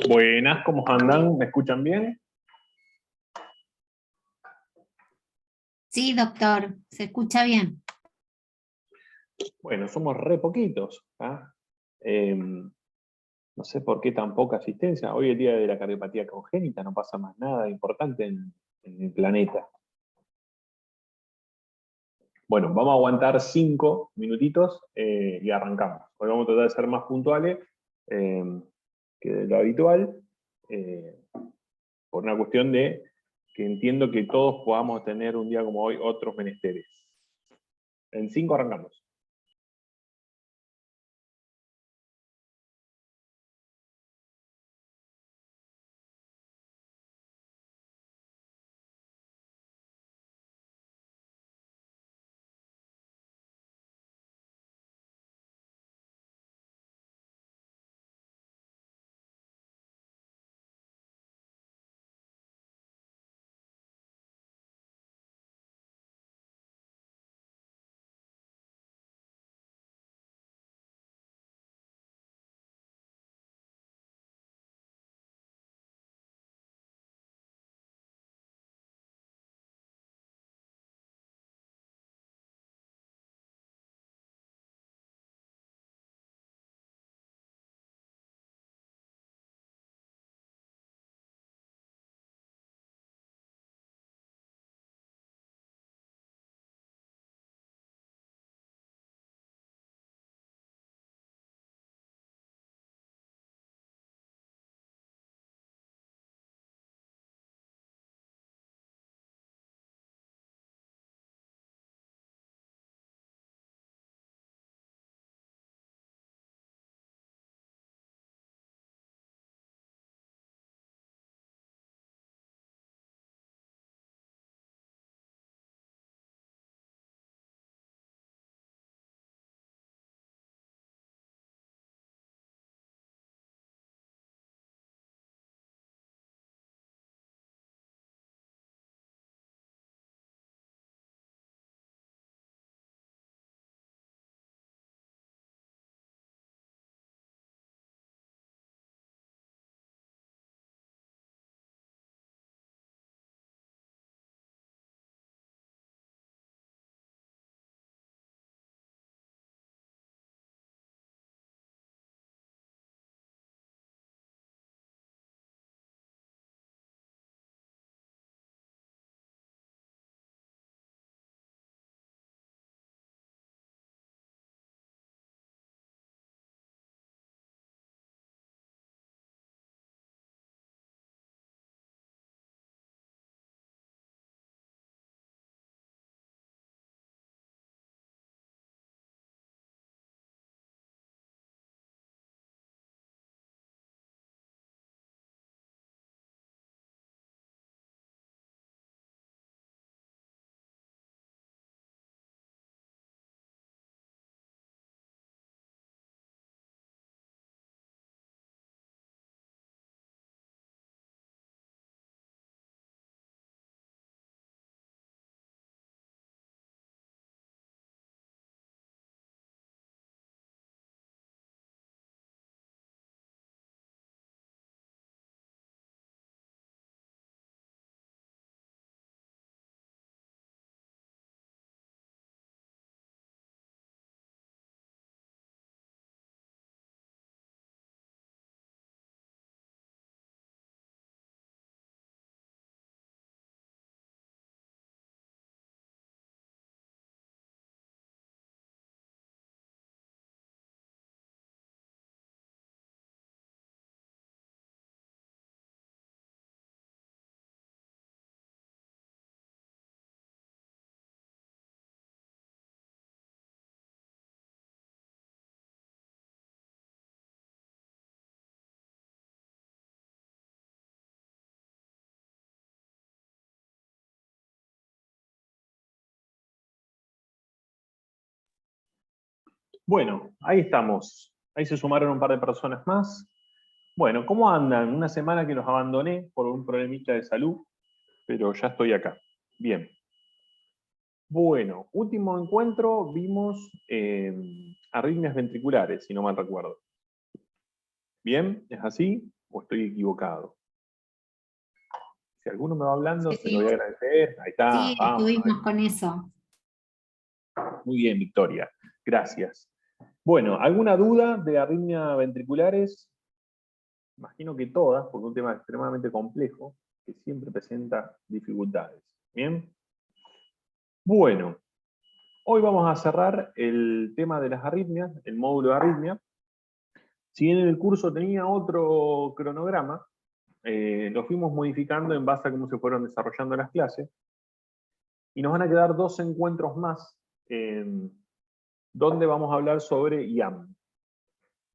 Buenas, ¿cómo andan? ¿Me escuchan bien? Sí, doctor, se escucha bien. Bueno, somos re poquitos. ¿Ah? No sé por qué tan poca asistencia. Hoy es el día de la cardiopatía congénita, no pasa más nada importante en el planeta. Bueno, vamos a aguantar 5 minutitos y arrancamos. Hoy vamos a tratar de ser más puntuales eh, que de lo habitual, eh, por una cuestión de que entiendo que todos podamos tener un día como hoy otros menesteres. En 5 arrancamos. Bueno, ahí estamos. Ahí se sumaron un par de personas más. Bueno, ¿cómo andan? Una semana que los abandoné por un problemita de salud, pero ya estoy acá. Bien. Bueno, último encuentro vimos arritmias ventriculares, si no mal recuerdo. ¿Bien? ¿Es así? ¿O estoy equivocado? Si alguno me va hablando, Sí, se lo voy a agradecer. Ahí está, sí, vamos. estuvimos con eso. Muy bien, Victoria. Gracias. Bueno, ¿alguna duda de arritmias ventriculares? Imagino que todas, porque es un tema extremadamente complejo, que siempre presenta dificultades. ¿Bien? Bueno, hoy vamos a cerrar el tema de las arritmias, el módulo de arritmia. Si bien en el curso tenía otro cronograma, lo fuimos modificando en base a cómo se fueron desarrollando las clases, y nos van a quedar 2 encuentros más, donde vamos a hablar sobre IAM.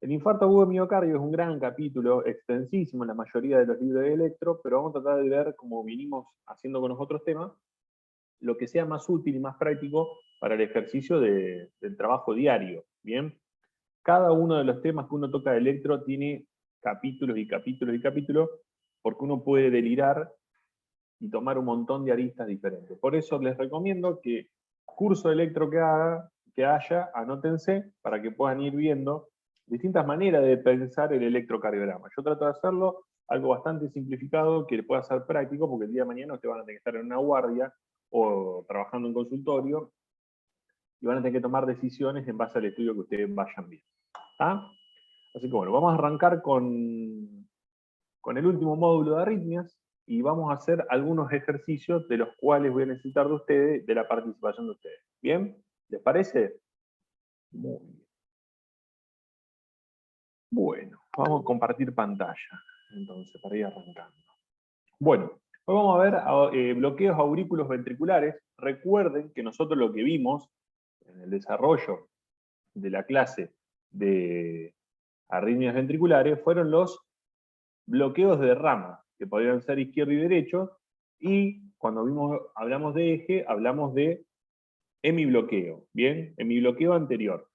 El infarto agudo de miocardio es un gran capítulo, extensísimo en la mayoría de los libros de electro, pero vamos a tratar de ver, como vinimos haciendo con los otros temas, lo que sea más útil y más práctico para el ejercicio del trabajo diario. ¿Bien? Cada uno de los temas que uno toca de electro tiene capítulos y capítulos y capítulos, porque uno puede delirar y tomar un montón de aristas diferentes. Por eso les recomiendo que curso de electro que haya, anótense para que puedan ir viendo distintas maneras de pensar el electrocardiograma. Yo trato de hacerlo algo bastante simplificado que pueda ser práctico, porque el día de mañana ustedes van a tener que estar en una guardia o trabajando en consultorio y van a tener que tomar decisiones en base al estudio que ustedes vayan viendo. ¿Ah? Así que bueno, vamos a arrancar con el último módulo de arritmias y vamos a hacer algunos ejercicios de los cuales voy a necesitar de ustedes, de la participación de ustedes. ¿Bien? ¿Les parece? Muy bien. Bueno, vamos a compartir pantalla, entonces, para ir arrancando. Bueno, hoy vamos a ver bloqueos aurículos ventriculares. Recuerden que nosotros lo que vimos en el desarrollo de la clase de arritmias ventriculares fueron los bloqueos de rama, que podrían ser izquierdo y derecho, y cuando hablamos de eje, hablamos de hemibloqueo, ¿bien? Hemibloqueo anterior.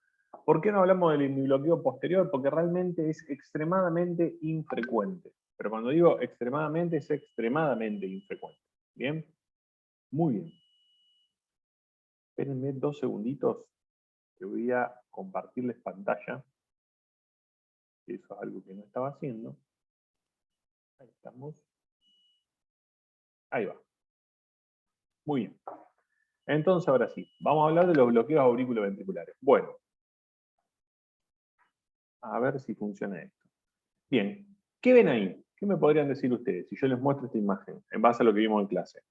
¿Por qué no hablamos del hemibloqueo posterior? Porque realmente es extremadamente infrecuente. Pero cuando digo extremadamente, es extremadamente infrecuente. ¿Bien? Muy bien. Espérenme 2 segunditos, que voy a compartirles pantalla. Eso es algo que no estaba haciendo. Ahí estamos. Ahí va. Muy bien. Entonces, ahora sí, vamos a hablar de los bloqueos auriculoventriculares. Bueno, a ver si funciona esto. Bien, ¿qué ven ahí? ¿Qué me podrían decir ustedes si yo les muestro esta imagen en base a lo que vimos en clase?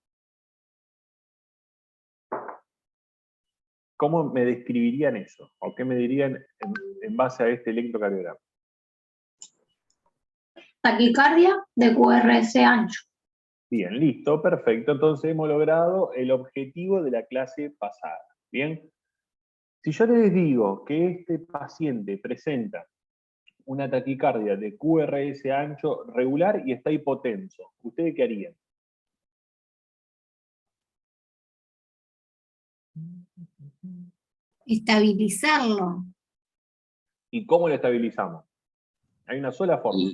¿Cómo me describirían eso? ¿O qué me dirían en base a este electrocardiograma? Taquicardia de QRS ancho. Bien, listo, perfecto. Entonces hemos logrado el objetivo de la clase pasada. Bien. Si yo les digo que este paciente presenta una taquicardia de QRS ancho regular y está hipotenso, ¿ustedes qué harían? Estabilizarlo. ¿Y cómo lo estabilizamos? Hay una sola forma.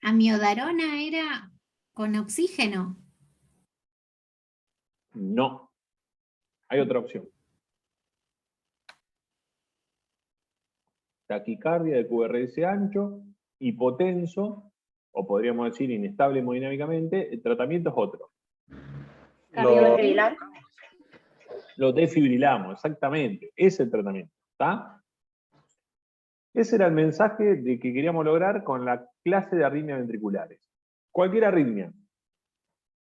Amiodarona era con oxígeno. No. Hay otra opción. Taquicardia de QRS ancho, hipotenso, o podríamos decir inestable hemodinámicamente, el tratamiento es otro. Lo desfibrilamos, exactamente. Ese es el tratamiento. ¿Está? Ese era el mensaje de que queríamos lograr con la clase de arritmias ventriculares. Cualquier arritmia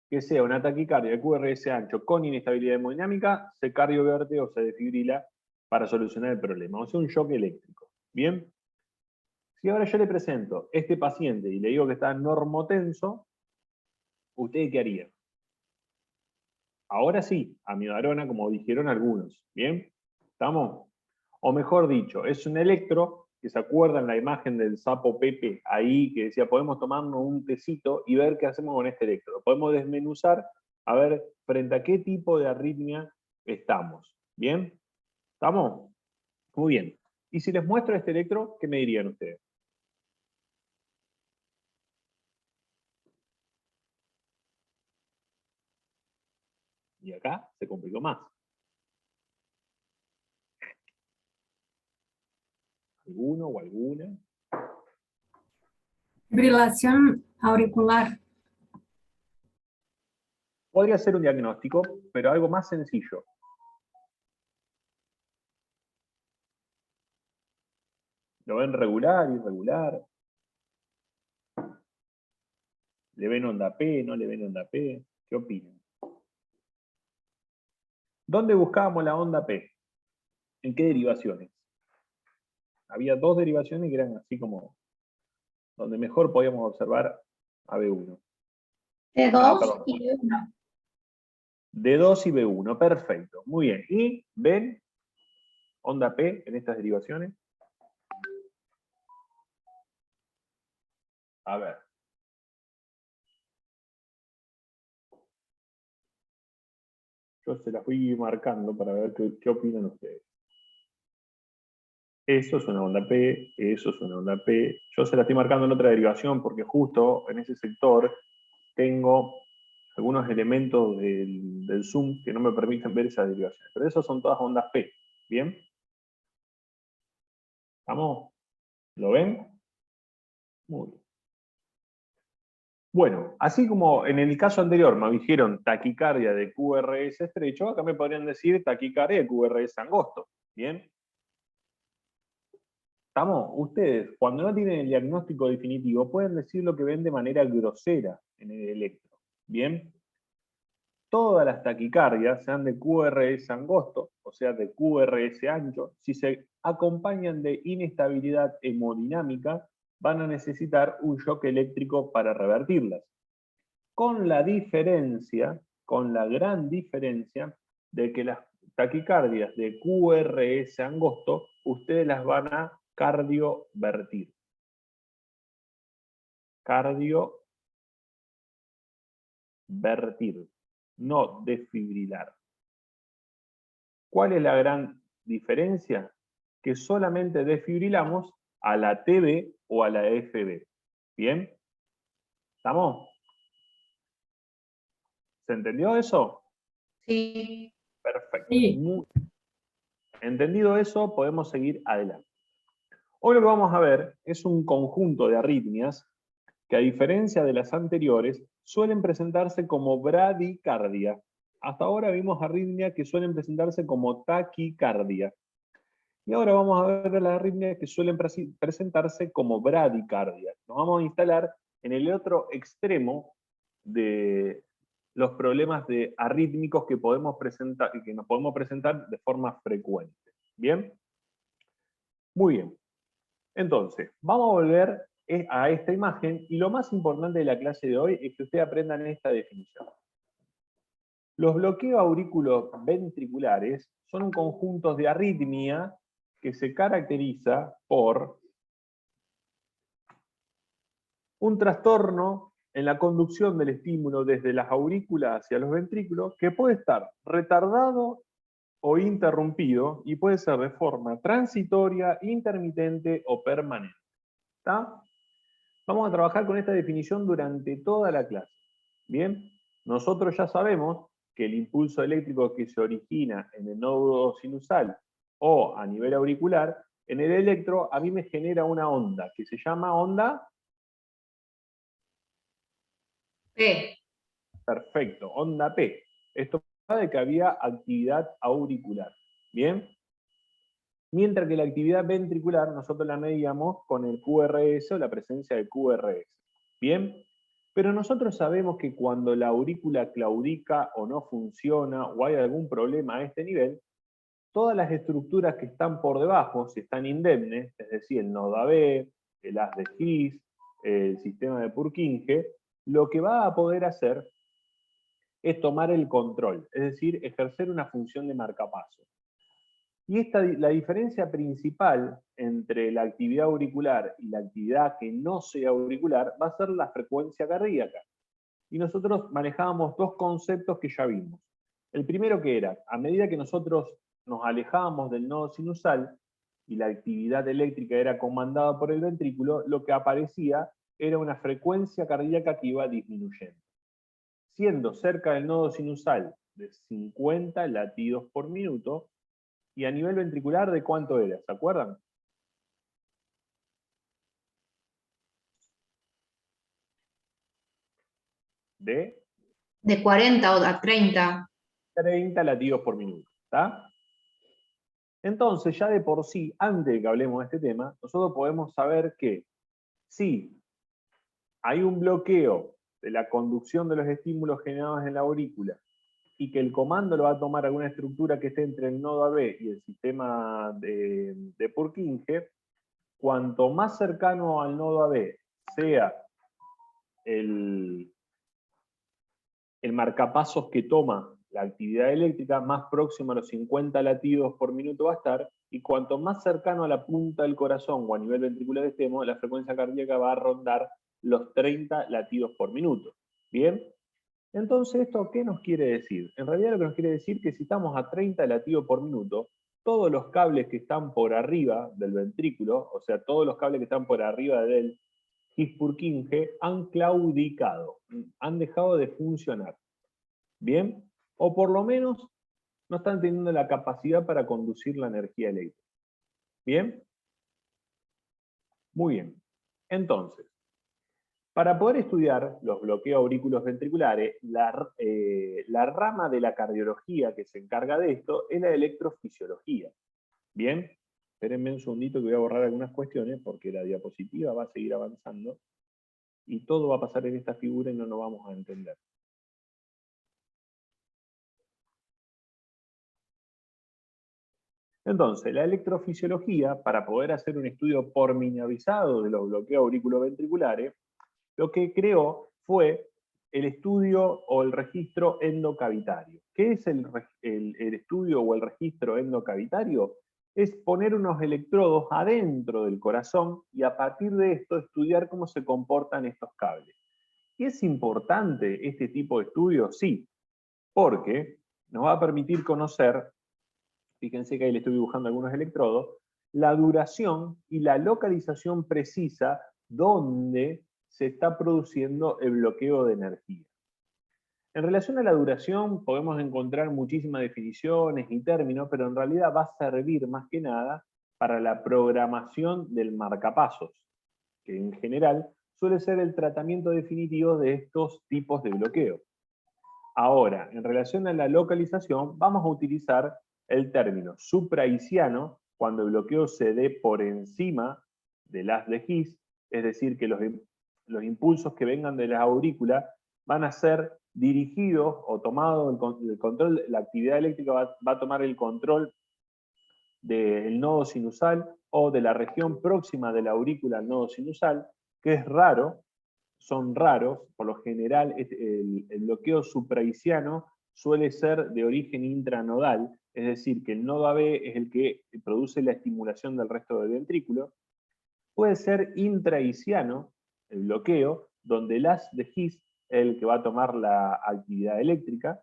que sea una taquicardia de QRS ancho con inestabilidad hemodinámica, se cardioverte o se desfibrila para solucionar el problema. O sea, un shock eléctrico. ¿Bien? Si ahora yo le presento este paciente y le digo que está normotenso, ¿usted qué haría? Ahora sí, amiodarona, como dijeron algunos. ¿Bien? ¿Estamos? O mejor dicho, es un electro, que se acuerdan la imagen del sapo Pepe ahí, que decía, podemos tomarnos un tecito y ver qué hacemos con este electro. Lo podemos desmenuzar a ver frente a qué tipo de arritmia estamos. ¿Bien? ¿Estamos? Muy bien. Y si les muestro este electro, ¿qué me dirían ustedes? Y acá se complicó más. ¿Alguno o alguna? Fibrilación auricular. Podría ser un diagnóstico, pero algo más sencillo. ¿Lo ven regular, irregular? ¿Le ven onda P, no le ven onda P? ¿Qué opinan? ¿Dónde buscábamos la onda P? ¿En qué derivaciones? Había dos derivaciones que eran así como donde mejor podíamos observar a B1. D2 perdón. y D1. D2 y B1, perfecto. Muy bien. ¿Y ven onda P en estas derivaciones? A ver. Yo se las voy marcando para ver qué opinan ustedes. Eso es una onda P, eso es una onda P. Yo se la estoy marcando en otra derivación porque justo en ese sector tengo algunos elementos del zoom que no me permiten ver esas derivaciones. Pero esas son todas ondas P. ¿Bien? ¿Estamos? ¿Lo ven? Muy bien. Bueno, así como en el caso anterior me dijeron taquicardia de QRS estrecho, acá me podrían decir taquicardia de QRS angosto. ¿Bien? ¿Estamos? Ustedes, cuando no tienen el diagnóstico definitivo, pueden decir lo que ven de manera grosera en el electro. ¿Bien? Todas las taquicardias, sean de QRS angosto, o sea, de QRS ancho, si se acompañan de inestabilidad hemodinámica, van a necesitar un shock eléctrico para revertirlas. Con la diferencia, con la gran diferencia, de que las taquicardias de QRS angosto, ustedes las van a cardiovertir. Cardiovertir, no desfibrilar. ¿Cuál es la gran diferencia? Que solamente desfibrilamos a la TB o a la FB. ¿Bien? ¿Estamos? ¿Se entendió eso? Sí. Perfecto. Sí. Entendido eso, podemos seguir adelante. Hoy lo que vamos a ver es un conjunto de arritmias que, a diferencia de las anteriores, suelen presentarse como bradicardia. Hasta ahora vimos arritmias que suelen presentarse como taquicardia. Y ahora vamos a ver las arritmias que suelen presentarse como bradicardia. Nos vamos a instalar en el otro extremo de los problemas arrítmicos que podemos presentar, que nos podemos presentar de forma frecuente. ¿Bien? Muy bien. Entonces, vamos a volver a esta imagen, y lo más importante de la clase de hoy es que ustedes aprendan esta definición. Los bloqueos auriculoventriculares son un conjunto de arritmia que se caracteriza por un trastorno en la conducción del estímulo desde las aurículas hacia los ventrículos, que puede estar retardado o interrumpido, y puede ser de forma transitoria, intermitente o permanente. ¿Está? Vamos a trabajar con esta definición durante toda la clase. Bien, nosotros ya sabemos que el impulso eléctrico que se origina en el nodo sinusal o a nivel auricular, en el electro a mí me genera una onda que se llama onda. P. Perfecto, onda P. Esto habla de que había actividad auricular. ¿Bien? Mientras que la actividad ventricular nosotros la medíamos con el QRS o la presencia de QRS. ¿Bien? Pero nosotros sabemos que cuando la aurícula claudica o no funciona o hay algún problema a este nivel, todas las estructuras que están por debajo, si están indemnes, es decir, el nodo AB, el haz de His, el sistema de Purkinje, lo que va a poder hacer es tomar el control, es decir, ejercer una función de marcapaso. Y la diferencia principal entre la actividad auricular y la actividad que no sea auricular va a ser la frecuencia cardíaca. Y nosotros manejábamos dos conceptos que ya vimos. El primero, que era, a medida que nosotros nos alejábamos del nodo sinusal y la actividad eléctrica era comandada por el ventrículo, lo que aparecía era una frecuencia cardíaca que iba disminuyendo. Siendo cerca del nodo sinusal de 50 latidos por minuto. Y a nivel ventricular, ¿de cuánto era? ¿Se acuerdan? De De 40 o a 30. 30 latidos por minuto. ¿Está? Entonces, ya de por sí, antes de que hablemos de este tema, nosotros podemos saber que si hay un bloqueo de la conducción de los estímulos generados en la aurícula y que el comando lo va a tomar alguna estructura que esté entre el nodo AB y el sistema de Purkinje, cuanto más cercano al nodo AB sea el marcapasos que toma la actividad eléctrica, más próximo a los 50 latidos por minuto va a estar, y cuanto más cercano a la punta del corazón o a nivel ventricular estemos, la frecuencia cardíaca va a rondar los 30 latidos por minuto. ¿Bien? Entonces, ¿esto qué nos quiere decir? En realidad lo que nos quiere decir es que si estamos a 30 latidos por minuto, todos los cables que están por arriba del ventrículo, o sea, todos los cables que están por arriba del His-Purkinje, han claudicado, han dejado de funcionar. ¿Bien? O por lo menos no están teniendo la capacidad para conducir la energía eléctrica. ¿Bien? Muy bien. Entonces, para poder estudiar los bloqueos aurículos ventriculares, la rama de la cardiología que se encarga de esto es la electrofisiología. ¿Bien? Espérenme un segundito que voy a borrar algunas cuestiones porque la diapositiva va a seguir avanzando y todo va a pasar en esta figura y no nos vamos a entender. Entonces, la electrofisiología, para poder hacer un estudio pormenorizado de los bloqueos auriculoventriculares, lo que creó fue el estudio o el registro endocavitario. ¿Qué es el estudio o el registro endocavitario? Es poner unos electrodos adentro del corazón y a partir de esto estudiar cómo se comportan estos cables. ¿Y es importante este tipo de estudio? Sí, porque nos va a permitir conocer, fíjense que ahí le estoy dibujando algunos electrodos, la duración y la localización precisa donde se está produciendo el bloqueo de energía. En relación a la duración podemos encontrar muchísimas definiciones y términos, pero en realidad va a servir más que nada para la programación del marcapasos, que en general suele ser el tratamiento definitivo de estos tipos de bloqueo. Ahora, en relación a la localización, vamos a utilizar el término supraisiano cuando el bloqueo se dé por encima del haz de His, es decir, que los impulsos que vengan de la aurícula van a ser dirigidos o tomados el control, la actividad eléctrica va a tomar el control del nodo sinusal o de la región próxima de la aurícula al nodo sinusal, que es raro, son raros, por lo general el bloqueo supraisiano suele ser de origen intranodal, es decir, que el nodo AB es el que produce la estimulación del resto del ventrículo. Puede ser intraisiano, el bloqueo, donde el haz de His es el que va a tomar la actividad eléctrica,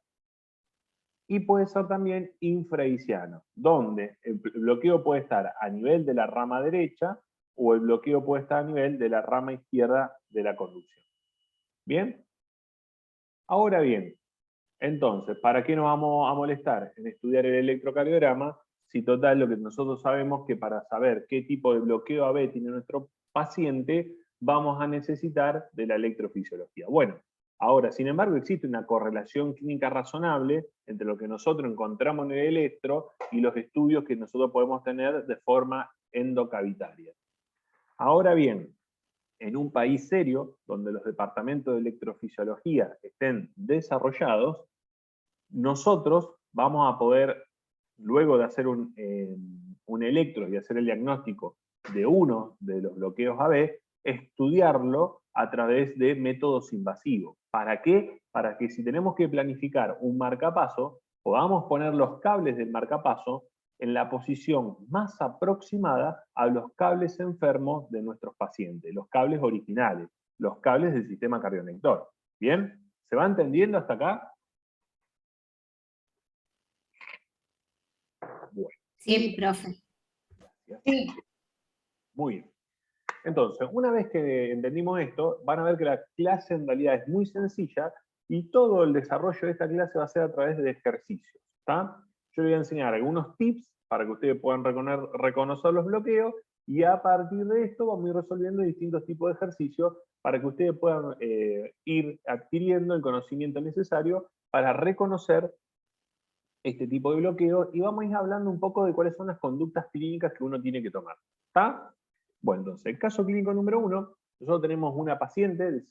y puede ser también infraisiano, donde el bloqueo puede estar a nivel de la rama derecha o el bloqueo puede estar a nivel de la rama izquierda de la conducción. ¿Bien? Ahora bien, entonces, ¿para qué nos vamos a molestar en estudiar el electrocardiograma? Si total lo que nosotros sabemos que para saber qué tipo de bloqueo AB tiene nuestro paciente, vamos a necesitar de la electrofisiología. Bueno, ahora, sin embargo, existe una correlación clínica razonable entre lo que nosotros encontramos en el electro y los estudios que nosotros podemos tener de forma endocavitaria. Ahora bien, en un país serio, donde los departamentos de electrofisiología estén desarrollados, nosotros vamos a poder, luego de hacer un electro y hacer el diagnóstico de uno de los bloqueos AB, estudiarlo a través de métodos invasivos. ¿Para qué? Para que si tenemos que planificar un marcapaso, podamos poner los cables del marcapaso en la posición más aproximada a los cables enfermos de nuestros pacientes, los cables originales, los cables del sistema cardionector. ¿Bien? ¿Se va entendiendo hasta acá? Bueno. Sí, profe. Sí. Muy bien. Entonces, una vez que entendimos esto, van a ver que la clase en realidad es muy sencilla y todo el desarrollo de esta clase va a ser a través de ejercicios. ¿Está? Yo les voy a enseñar algunos tips para que ustedes puedan reconocer los bloqueos, y a partir de esto vamos a ir resolviendo distintos tipos de ejercicios para que ustedes puedan ir adquiriendo el conocimiento necesario para reconocer este tipo de bloqueo, y vamos a ir hablando un poco de cuáles son las conductas clínicas que uno tiene que tomar. ¿Está? Bueno, entonces, el caso clínico número 1, nosotros tenemos una paciente,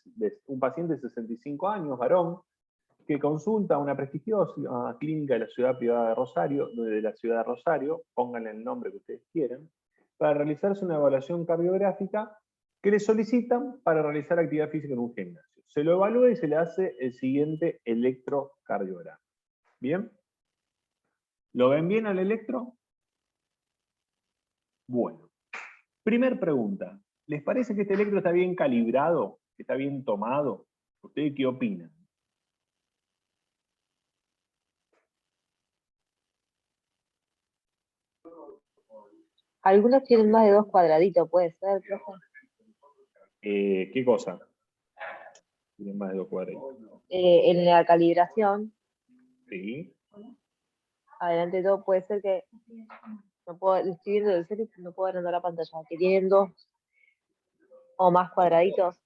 un paciente de 65 años, varón, que consulta a una prestigiosa clínica de la ciudad privada de la ciudad de Rosario, pónganle el nombre que ustedes quieran, para realizarse una evaluación cardiográfica que le solicitan para realizar actividad física en un gimnasio. Se lo evalúa y se le hace el siguiente electrocardiograma. ¿Bien? ¿Lo ven bien al electro? Bueno. Primer pregunta. ¿Les parece que este electro está bien calibrado? ¿Está bien tomado? ¿Ustedes qué opinan? Algunos tienen más de 2 cuadraditos, puede ser, profe. ¿Qué cosa? Tienen más de 2 cuadraditos. En la calibración, Sí. adelante de todo, puede ser que no puedo, estoy viendo el serio, no puedo agrandar la pantalla, que tienen 2 o más cuadraditos.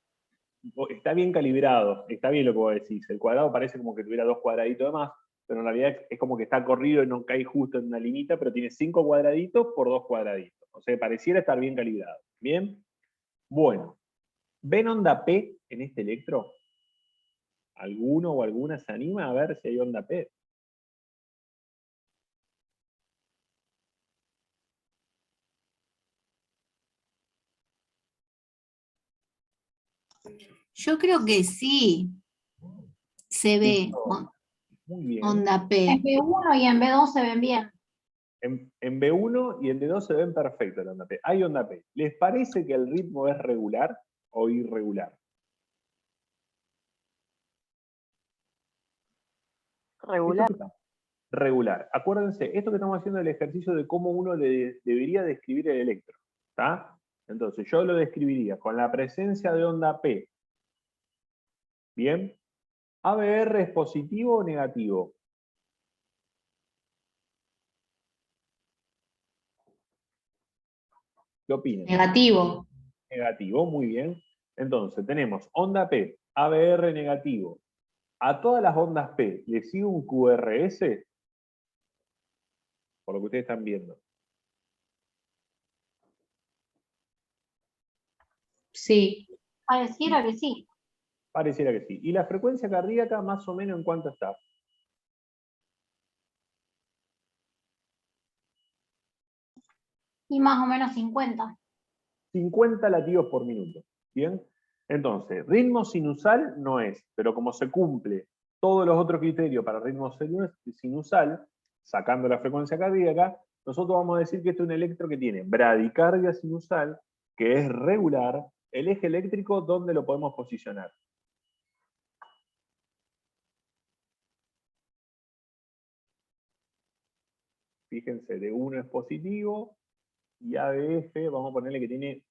Está bien calibrado, está bien lo que vos decís. El cuadrado parece como que tuviera 2 cuadraditos de más, pero en realidad es como que está corrido y no cae justo en una limita, pero tiene 5 cuadraditos por 2 cuadraditos. O sea, pareciera estar bien calibrado. ¿Bien? Bueno. ¿Ven onda P en este electro? ¿Alguno o alguna se anima a ver si hay onda P? Yo creo que sí se ve Listo. Muy bien. onda P. En B1 y en B2 se ven bien. En B1 y en B2 se ven perfecto la onda P. Hay onda P. ¿Les parece que el ritmo es regular o irregular? Regular. Regular. Acuérdense, esto que estamos haciendo es el ejercicio de cómo uno debería describir el electro. ¿Está? Entonces, yo lo describiría con la presencia de onda P. ¿Bien? ¿ABR es positivo o negativo? ¿Qué opinan? Negativo. Negativo, muy bien. Entonces, tenemos onda P, ABR negativo. ¿A todas las ondas P le sigue un QRS? Por lo que ustedes están viendo. Sí. Pareciera que sí. Pareciera que sí. ¿Y la frecuencia cardíaca más o menos en cuánto está? Y más o menos 50. 50 latidos por minuto. ¿Bien? Entonces, ritmo sinusal no es, pero como se cumple todos los otros criterios para ritmo sinusal, sacando la frecuencia cardíaca, nosotros vamos a decir que este es un electro que tiene bradicardia sinusal, que es regular. El eje eléctrico, ¿dónde lo podemos posicionar? Fíjense, D1 es positivo, y ABF, vamos a ponerle que tiene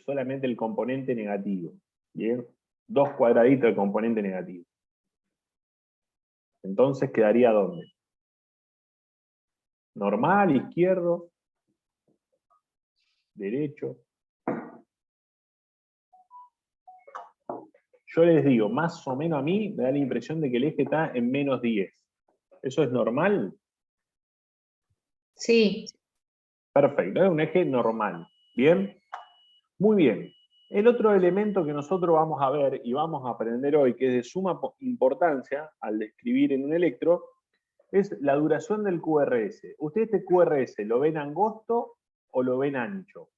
solamente el componente negativo. ¿Bien? 2 cuadraditos de componente negativo. Entonces, ¿quedaría dónde? Normal, izquierdo, derecho. Yo les digo, más o menos a mí me da la impresión de que el eje está en menos 10. ¿Eso es normal? Sí. Perfecto, es un eje normal. ¿Bien? Muy bien. El otro elemento que nosotros vamos a ver y vamos a aprender hoy, que es de suma importancia al describir en un electro, es la duración del QRS. ¿Ustedes este QRS lo ven angosto o lo ven ancho?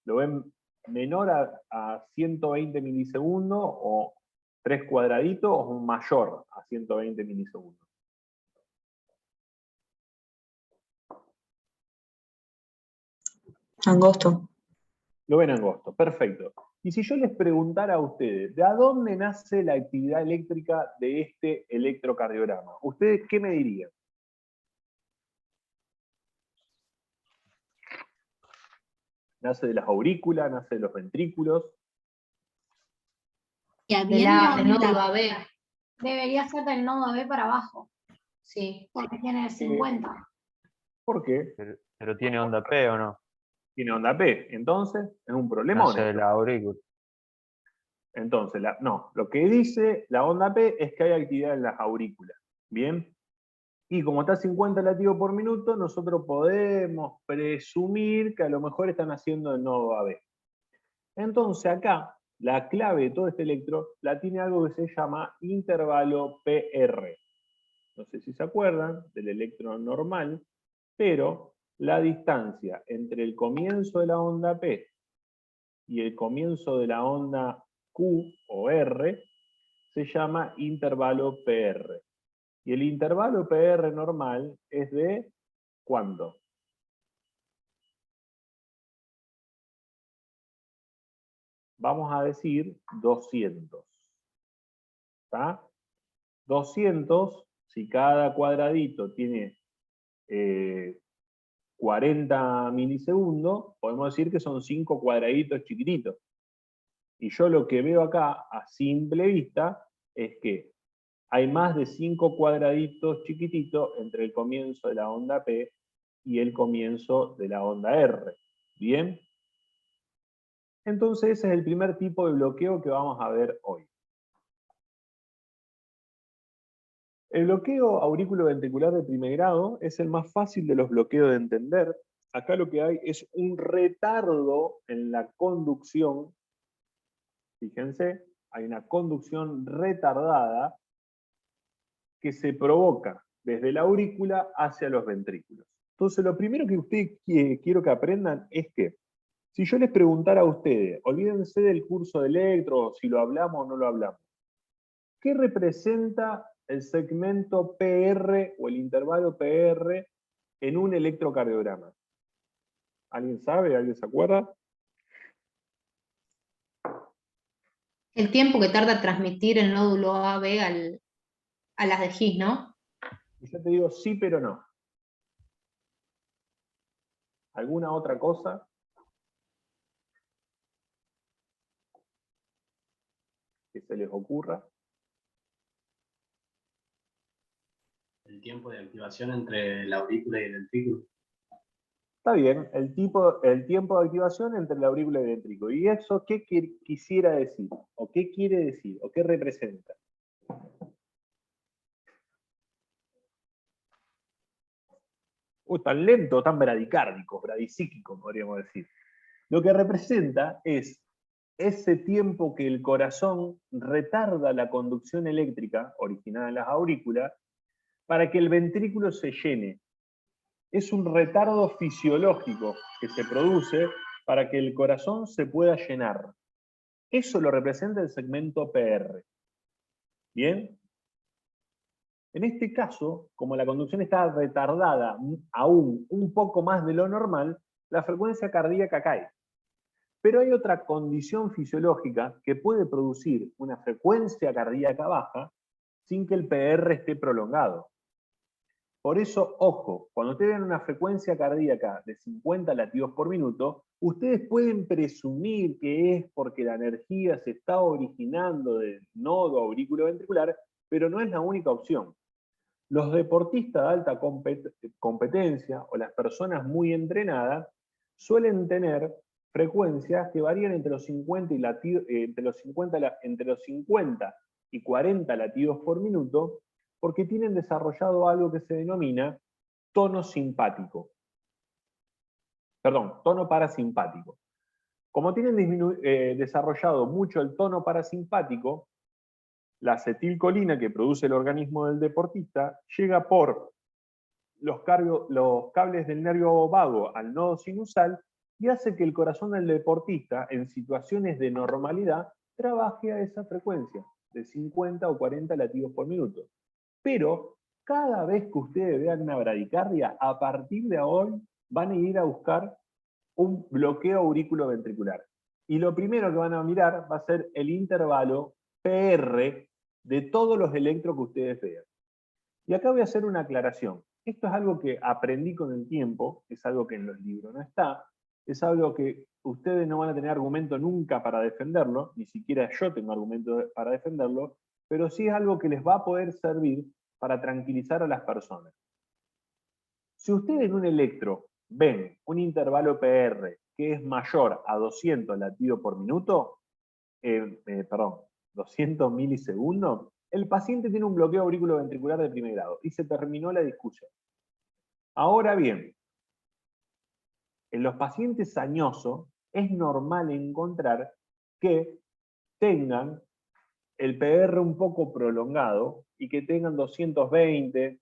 ¿Lo ven menor a 120 milisegundos o 3 cuadraditos o mayor a 120 milisegundos? Angosto. Lo ven angosto, perfecto. Y si yo les preguntara a ustedes, ¿de dónde nace la actividad eléctrica de este electrocardiograma? ¿Ustedes qué me dirían? ¿Nace de las aurículas? ¿Nace de los ventrículos? Y Del habiendo del nódulo aumentado. AB. Debería ser del nodo B para abajo, Sí. porque tiene 50. ¿Por qué? Pero tiene onda P o no. Tiene onda P. Entonces, es un No problemón. sé, esto. la aurícula. Entonces, no, lo que dice la onda P es que hay actividad en las aurículas. ¿Bien? Y como está a 50 latidos por minuto, nosotros podemos presumir que a lo mejor están haciendo el nodo AB. Entonces acá, la clave de todo este electro la tiene algo que se llama intervalo PR. No sé si se acuerdan del electro normal, pero la distancia entre el comienzo de la onda P y el comienzo de la onda Q o R se llama intervalo PR. Y el intervalo PR normal es de ¿cuánto? Vamos a decir 200. ¿Está? 200, si cada cuadradito tiene 40 milisegundos, podemos decir que son 5 cuadraditos chiquititos. Y yo lo que veo acá, a simple vista, es que hay más de 5 cuadraditos chiquititos entre el comienzo de la onda P y el comienzo de la onda R. ¿Bien? Entonces ese es el primer tipo de bloqueo que vamos a ver hoy. El bloqueo aurículo-ventricular de primer grado es el más fácil de los bloqueos de entender. Acá lo que hay es un retardo en la conducción. Fíjense, hay una conducción retardada que se provoca desde la aurícula hacia los ventrículos. Entonces, lo primero que ustedes quiero que aprendan es que, si yo les preguntara a ustedes, olvídense del curso de electro, si lo hablamos o no lo hablamos, ¿qué representa el segmento PR o el intervalo PR en un electrocardiograma? ¿Alguien sabe? ¿Alguien se acuerda? El tiempo que tarda transmitir el nódulo AB a las de His, ¿no? Y yo te digo sí, pero no. ¿Alguna otra cosa que se les ocurra? El tiempo de activación entre la aurícula y el ventrículo. Está bien, el tiempo de activación entre la aurícula y el ventrículo. ¿Y eso qué quisiera decir? ¿O qué quiere decir? ¿O qué representa? Tan lento, tan bradicárdico, bradicíquico, podríamos decir. Lo que representa es ese tiempo que el corazón retarda la conducción eléctrica originada en las aurículas para que el ventrículo se llene. Es un retardo fisiológico que se produce para que el corazón se pueda llenar. Eso lo representa el segmento PR. ¿Bien? En este caso, como la conducción está retardada aún un poco más de lo normal, la frecuencia cardíaca cae. Pero hay otra condición fisiológica que puede producir una frecuencia cardíaca baja sin que el PR esté prolongado. Por eso, ojo, cuando ustedes ven una frecuencia cardíaca de 50 latidos por minuto, ustedes pueden presumir que es porque la energía se está originando del nodo auriculoventricular, pero no es la única opción. Los deportistas de alta competencia o las personas muy entrenadas suelen tener frecuencias que varían entre los 50 y 40 latidos por minuto, porque tienen desarrollado algo que se denomina tono simpático. Perdón, tono parasimpático. Como tienen desarrollado mucho el tono parasimpático, la acetilcolina que produce el organismo del deportista llega por los cables del nervio vago al nodo sinusal y hace que el corazón del deportista, en situaciones de normalidad, trabaje a esa frecuencia de 50 o 40 latidos por minuto. Pero cada vez que ustedes vean una bradicardia, a partir de hoy van a ir a buscar un bloqueo auriculoventricular. Y lo primero que van a mirar va a ser el intervalo PR de todos los electros que ustedes vean. Y acá voy a hacer una aclaración. Esto es algo que aprendí con el tiempo, es algo que en los libros no está, es algo que ustedes no van a tener argumento nunca para defenderlo, ni siquiera yo tengo argumento para defenderlo, pero sí es algo que les va a poder servir para tranquilizar a las personas. Si ustedes en un electro ven un intervalo PR que es mayor a 200 latidos por minuto, 200 milisegundos, el paciente tiene un bloqueo auriculoventricular de primer grado y se terminó la discusión. Ahora bien, en los pacientes sañosos es normal encontrar que tengan el PR un poco prolongado y que tengan 220,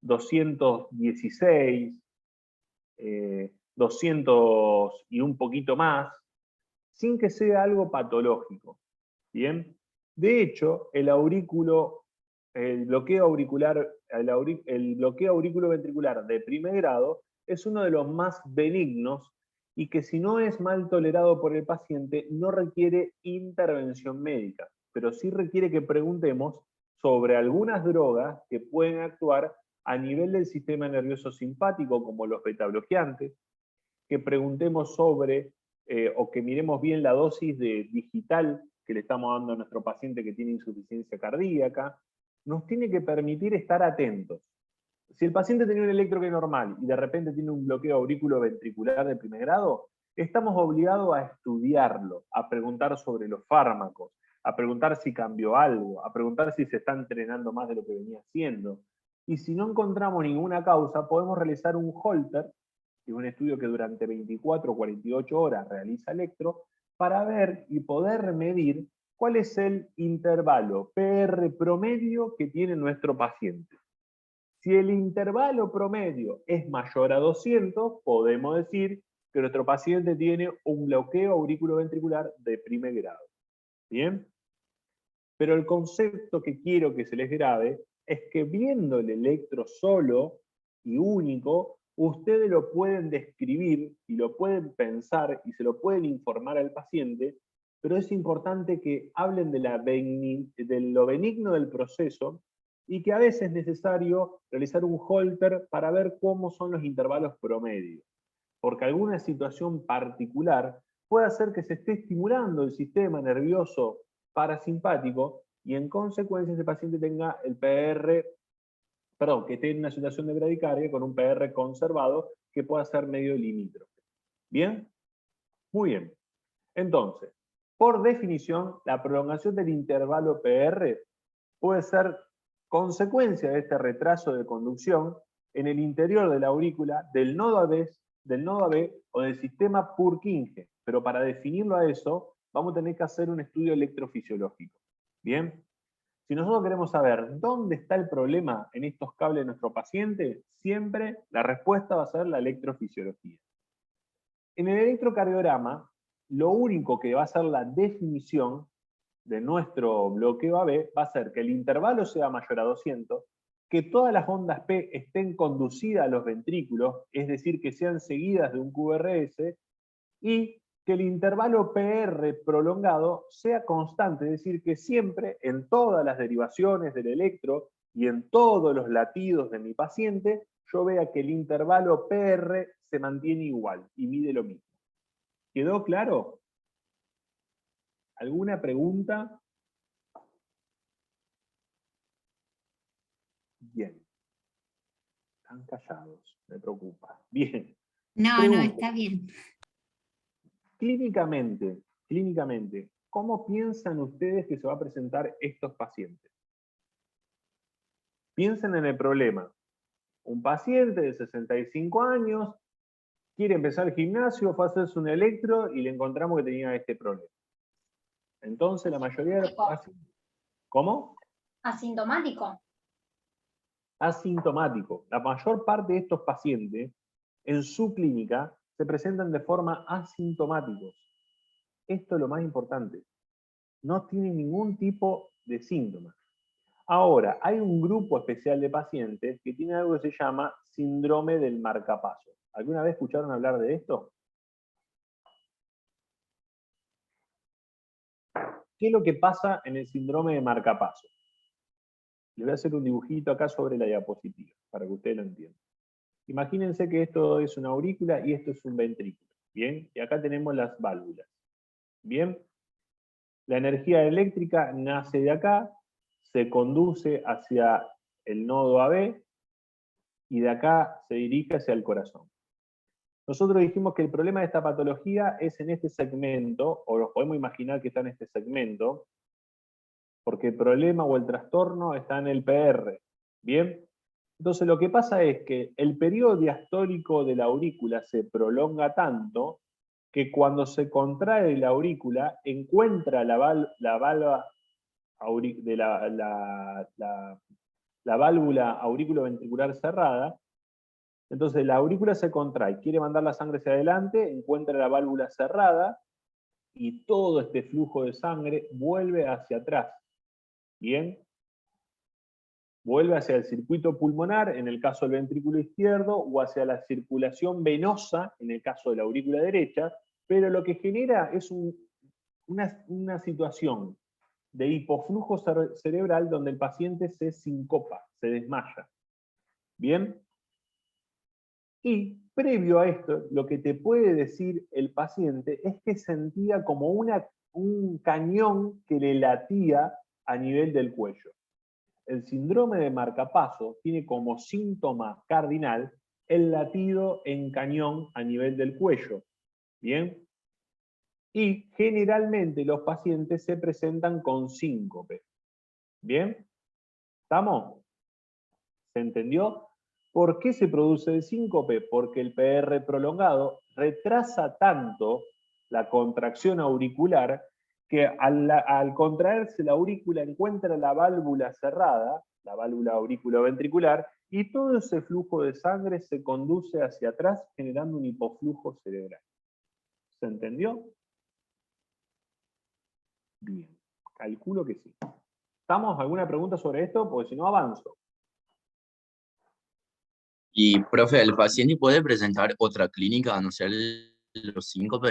216, 200 y un poquito más, sin que sea algo patológico. ¿Bien? De hecho, el bloqueo auriculoventricular de primer grado es uno de los más benignos y que si no es mal tolerado por el paciente no requiere intervención médica, pero sí requiere que preguntemos sobre algunas drogas que pueden actuar a nivel del sistema nervioso simpático, como los betabloqueantes, que preguntemos sobre o que miremos bien la dosis de digital que le estamos dando a nuestro paciente que tiene insuficiencia cardíaca, nos tiene que permitir estar atentos. Si el paciente tenía un electro que es normal y de repente tiene un bloqueo auriculoventricular de primer grado, estamos obligados a estudiarlo, a preguntar sobre los fármacos, a preguntar si cambió algo, a preguntar si se está entrenando más de lo que venía haciendo. Y si no encontramos ninguna causa, podemos realizar un Holter, que es un estudio que durante 24 o 48 horas realiza electro, para ver y poder medir cuál es el intervalo PR promedio que tiene nuestro paciente. Si el intervalo promedio es mayor a 200, podemos decir que nuestro paciente tiene un bloqueo auriculoventricular de primer grado. ¿Bien? Pero el concepto que quiero que se les grabe es que viendo el electro solo y único, ustedes lo pueden describir y lo pueden pensar y se lo pueden informar al paciente, pero es importante que hablen de lo benigno del proceso y que a veces es necesario realizar un Holter para ver cómo son los intervalos promedios. Porque alguna situación particular puede hacer que se esté estimulando el sistema nervioso parasimpático y en consecuencia ese paciente tenga el PR, que esté en una situación de bradicardia con un PR conservado que pueda ser medio limítrofe. ¿Bien? Muy bien. Entonces, por definición, la prolongación del intervalo PR puede ser consecuencia de este retraso de conducción en el interior de la aurícula del nodo AB o del sistema Purkinje. Pero para definirlo a eso, vamos a tener que hacer un estudio electrofisiológico. ¿Bien? Si nosotros queremos saber dónde está el problema en estos cables de nuestro paciente, siempre la respuesta va a ser la electrofisiología. En el electrocardiograma, lo único que va a ser la definición de nuestro bloqueo AB va a ser que el intervalo sea mayor a 200, que todas las ondas P estén conducidas a los ventrículos, es decir, que sean seguidas de un QRS, y que el intervalo PR prolongado sea constante, es decir, que siempre en todas las derivaciones del electro y en todos los latidos de mi paciente, yo vea que el intervalo PR se mantiene igual y mide lo mismo. ¿Quedó claro? ¿Alguna pregunta? Bien. Están callados, me preocupa. Bien. No, Pregunta. está bien. Clínicamente, ¿cómo piensan ustedes que se va a presentar estos pacientes? Piensen en el problema. Un paciente de 65 años quiere empezar el gimnasio, fue a hacerse un electro y le encontramos que tenía este problema. Entonces la mayoría de los pacientes... ¿Cómo? Asintomático. Asintomático. La mayor parte de estos pacientes en su clínica se presentan de forma asintomáticos. Esto es lo más importante. No tienen ningún tipo de síntomas. Ahora, hay un grupo especial de pacientes que tiene algo que se llama síndrome del marcapaso. ¿Alguna vez escucharon hablar de esto? ¿Qué es lo que pasa en el síndrome de marcapaso? Les voy a hacer un dibujito acá sobre la diapositiva, para que ustedes lo entiendan. Imagínense que esto es una aurícula y esto es un ventrículo. Bien, y acá tenemos las válvulas. Bien, la energía eléctrica nace de acá, se conduce hacia el nodo AB, y de acá se dirige hacia el corazón. Nosotros dijimos que el problema de esta patología es en este segmento, o nos podemos imaginar que está en este segmento, porque el problema o el trastorno está en el PR. ¿Bien? Entonces lo que pasa es que el periodo diastólico de la aurícula se prolonga tanto que cuando se contrae la aurícula encuentra la válvula la válvula auriculoventricular cerrada. Entonces la aurícula se contrae, quiere mandar la sangre hacia adelante, encuentra la válvula cerrada y todo este flujo de sangre vuelve hacia atrás. ¿Bien? Vuelve hacia el circuito pulmonar, en el caso del ventrículo izquierdo, o hacia la circulación venosa, en el caso de la aurícula derecha, pero lo que genera es una situación de hipoflujo cerebral donde el paciente se sincopa, se desmaya. ¿Bien? Y previo a esto, lo que te puede decir el paciente es que sentía como un cañón que le latía a nivel del cuello. El síndrome de marcapaso tiene como síntoma cardinal el latido en cañón a nivel del cuello. ¿Bien? Y generalmente los pacientes se presentan con síncope. ¿Bien? ¿Estamos? ¿Se entendió? ¿Por qué se produce el síncope? Porque el PR prolongado retrasa tanto la contracción auricular que al contraerse la aurícula encuentra la válvula cerrada, la válvula auriculoventricular, y todo ese flujo de sangre se conduce hacia atrás generando un hipoflujo cerebral. ¿Se entendió? Bien, calculo que sí. ¿Estamos? ¿Alguna pregunta sobre esto? Porque si no avanzo. Y, profe, ¿el paciente puede presentar otra clínica, a no ser los síncope?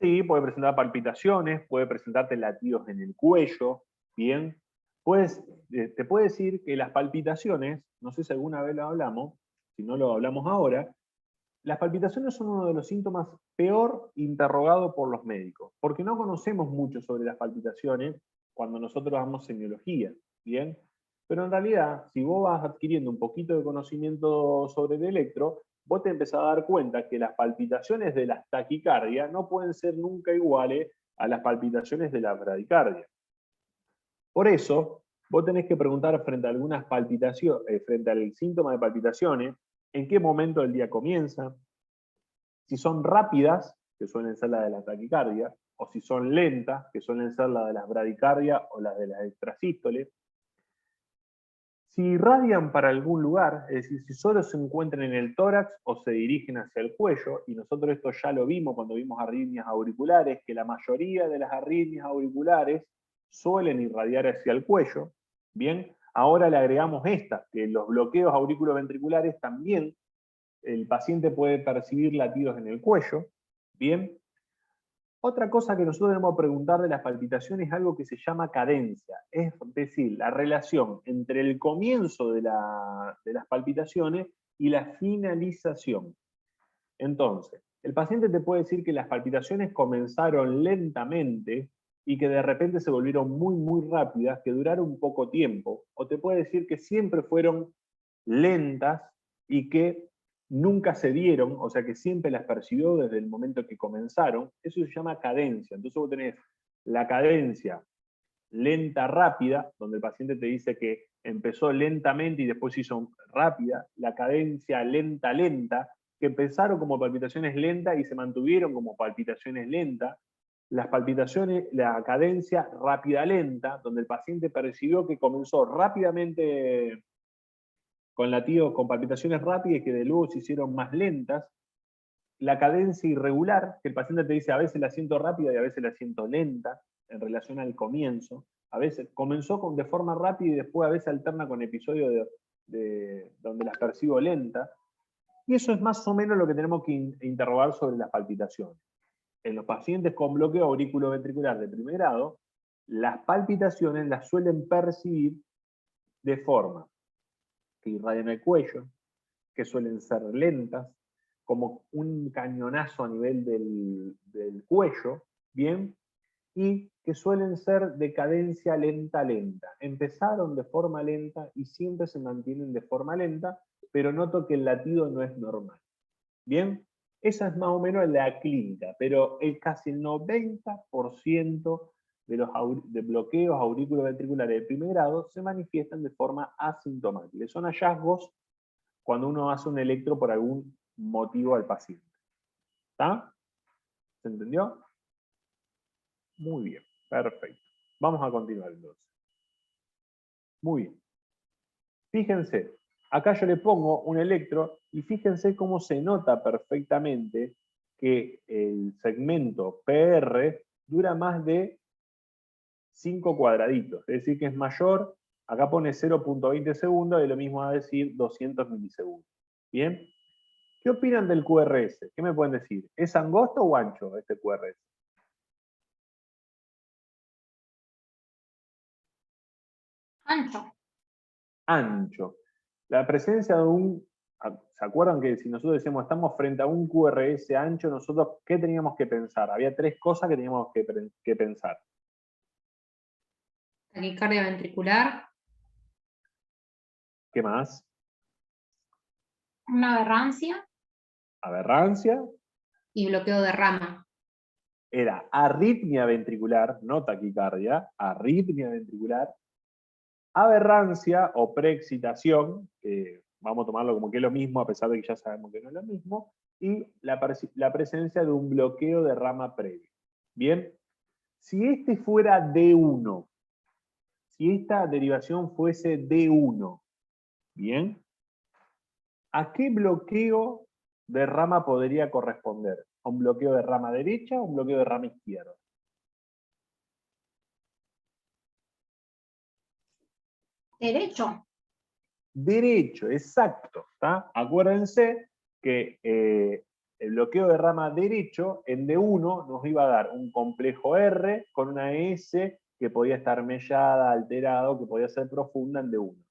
Sí, puede presentar palpitaciones, puede presentarte latidos en el cuello, ¿bien? Te puedo decir que las palpitaciones, no sé si alguna vez lo hablamos, si no lo hablamos ahora, las palpitaciones son uno de los síntomas peor interrogados por los médicos, porque no conocemos mucho sobre las palpitaciones cuando nosotros damos semiología, ¿bien? Pero en realidad, si vos vas adquiriendo un poquito de conocimiento sobre el electro, vos te empezás a dar cuenta que las palpitaciones de la taquicardia no pueden ser nunca iguales a las palpitaciones de la bradicardia. Por eso, vos tenés que preguntar frente a algunas palpitaciones, frente al síntoma de palpitaciones, en qué momento del día comienza, si son rápidas, que suelen ser las de la taquicardia, o si son lentas, que suelen ser las de las bradicardias o las de las extrasístoles. Si irradian para algún lugar, es decir, si solo se encuentran en el tórax o se dirigen hacia el cuello, y nosotros esto ya lo vimos cuando vimos arritmias auriculares, que la mayoría de las arritmias auriculares suelen irradiar hacia el cuello, bien, ahora le agregamos esta, que los bloqueos auriculoventriculares también, el paciente puede percibir latidos en el cuello, bien. Otra cosa que nosotros debemos preguntar de las palpitaciones es algo que se llama cadencia, es decir, la relación entre el comienzo de las palpitaciones y la finalización. Entonces, el paciente te puede decir que las palpitaciones comenzaron lentamente y que de repente se volvieron muy, muy rápidas, que duraron poco tiempo, o te puede decir que siempre fueron lentas y que nunca se dieron, o sea que siempre las percibió desde el momento que comenzaron. Eso se llama cadencia. Entonces vos tenés la cadencia lenta rápida, donde el paciente te dice que empezó lentamente y después hizo rápida, la cadencia lenta lenta, que empezaron como palpitaciones lentas y se mantuvieron como palpitaciones lentas, las palpitaciones, la cadencia rápida lenta, donde el paciente percibió que comenzó rápidamente con latidos, con palpitaciones rápidas y que de luego se hicieron más lentas, la cadencia irregular, que el paciente te dice a veces la siento rápida y a veces la siento lenta, en relación al comienzo, a veces comenzó de forma rápida y después a veces alterna con episodios donde las percibo lenta, y eso es más o menos lo que tenemos que interrogar sobre las palpitaciones. En los pacientes con bloqueo auriculoventricular de primer grado, las palpitaciones las suelen percibir de forma que irradian el cuello, que suelen ser lentas, como un cañonazo a nivel del cuello, ¿bien? Y que suelen ser de cadencia lenta. Empezaron de forma lenta y siempre se mantienen de forma lenta, pero noto que el latido no es normal. ¿Bien? Esa es más o menos la clínica, pero casi el 90% de los bloqueos auriculoventriculares de primer grado se manifiestan de forma asintomática. Son hallazgos cuando uno hace un electro por algún motivo al paciente. ¿Está? ¿Se entendió? Muy bien, perfecto. Vamos a continuar entonces. Muy bien. Fíjense, acá yo le pongo un electro y fíjense cómo se nota perfectamente que el segmento PR dura más de 5 cuadraditos. Es decir, que es mayor, acá pone 0.20 segundos y lo mismo va a decir 200 milisegundos. ¿Bien? ¿Qué opinan del QRS? ¿Qué me pueden decir? ¿Es angosto o ancho este QRS? Ancho. Ancho. La presencia de un... ¿Se acuerdan que si nosotros decíamos estamos frente a un QRS ancho, nosotros qué teníamos que pensar? Había 3 cosas que teníamos que pensar. Taquicardia ventricular. ¿Qué más? Una aberrancia. Aberrancia. Y bloqueo de rama. Era arritmia ventricular, no taquicardia, arritmia ventricular, aberrancia o preexcitación, que vamos a tomarlo como que es lo mismo, a pesar de que ya sabemos que no es lo mismo, y la presencia de un bloqueo de rama previo. Bien, si este fuera D1, si esta derivación fuese D1, bien, ¿a qué bloqueo de rama podría corresponder? ¿A un bloqueo de rama derecha o un bloqueo de rama izquierda? Derecho. Derecho, exacto. ¿Tá? Acuérdense que el bloqueo de rama derecho en D1 nos iba a dar un complejo R con una S que podía estar mellada, alterado, que podía ser profunda en D1.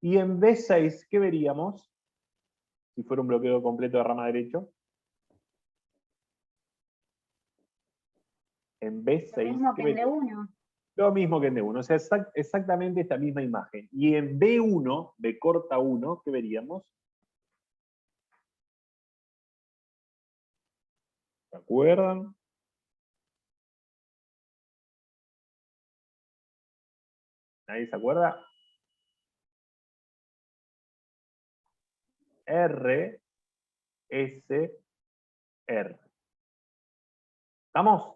Y en B6, ¿qué veríamos? Si fuera un bloqueo completo de rama derecho. En B6, Lo mismo ¿qué que en veríamos? D1. Lo mismo que en D1, o sea, exactamente esta misma imagen. Y en B1, B corta 1, ¿qué veríamos? ¿Se acuerdan? ¿Nadie se acuerda? R, S, R. ¿Estamos?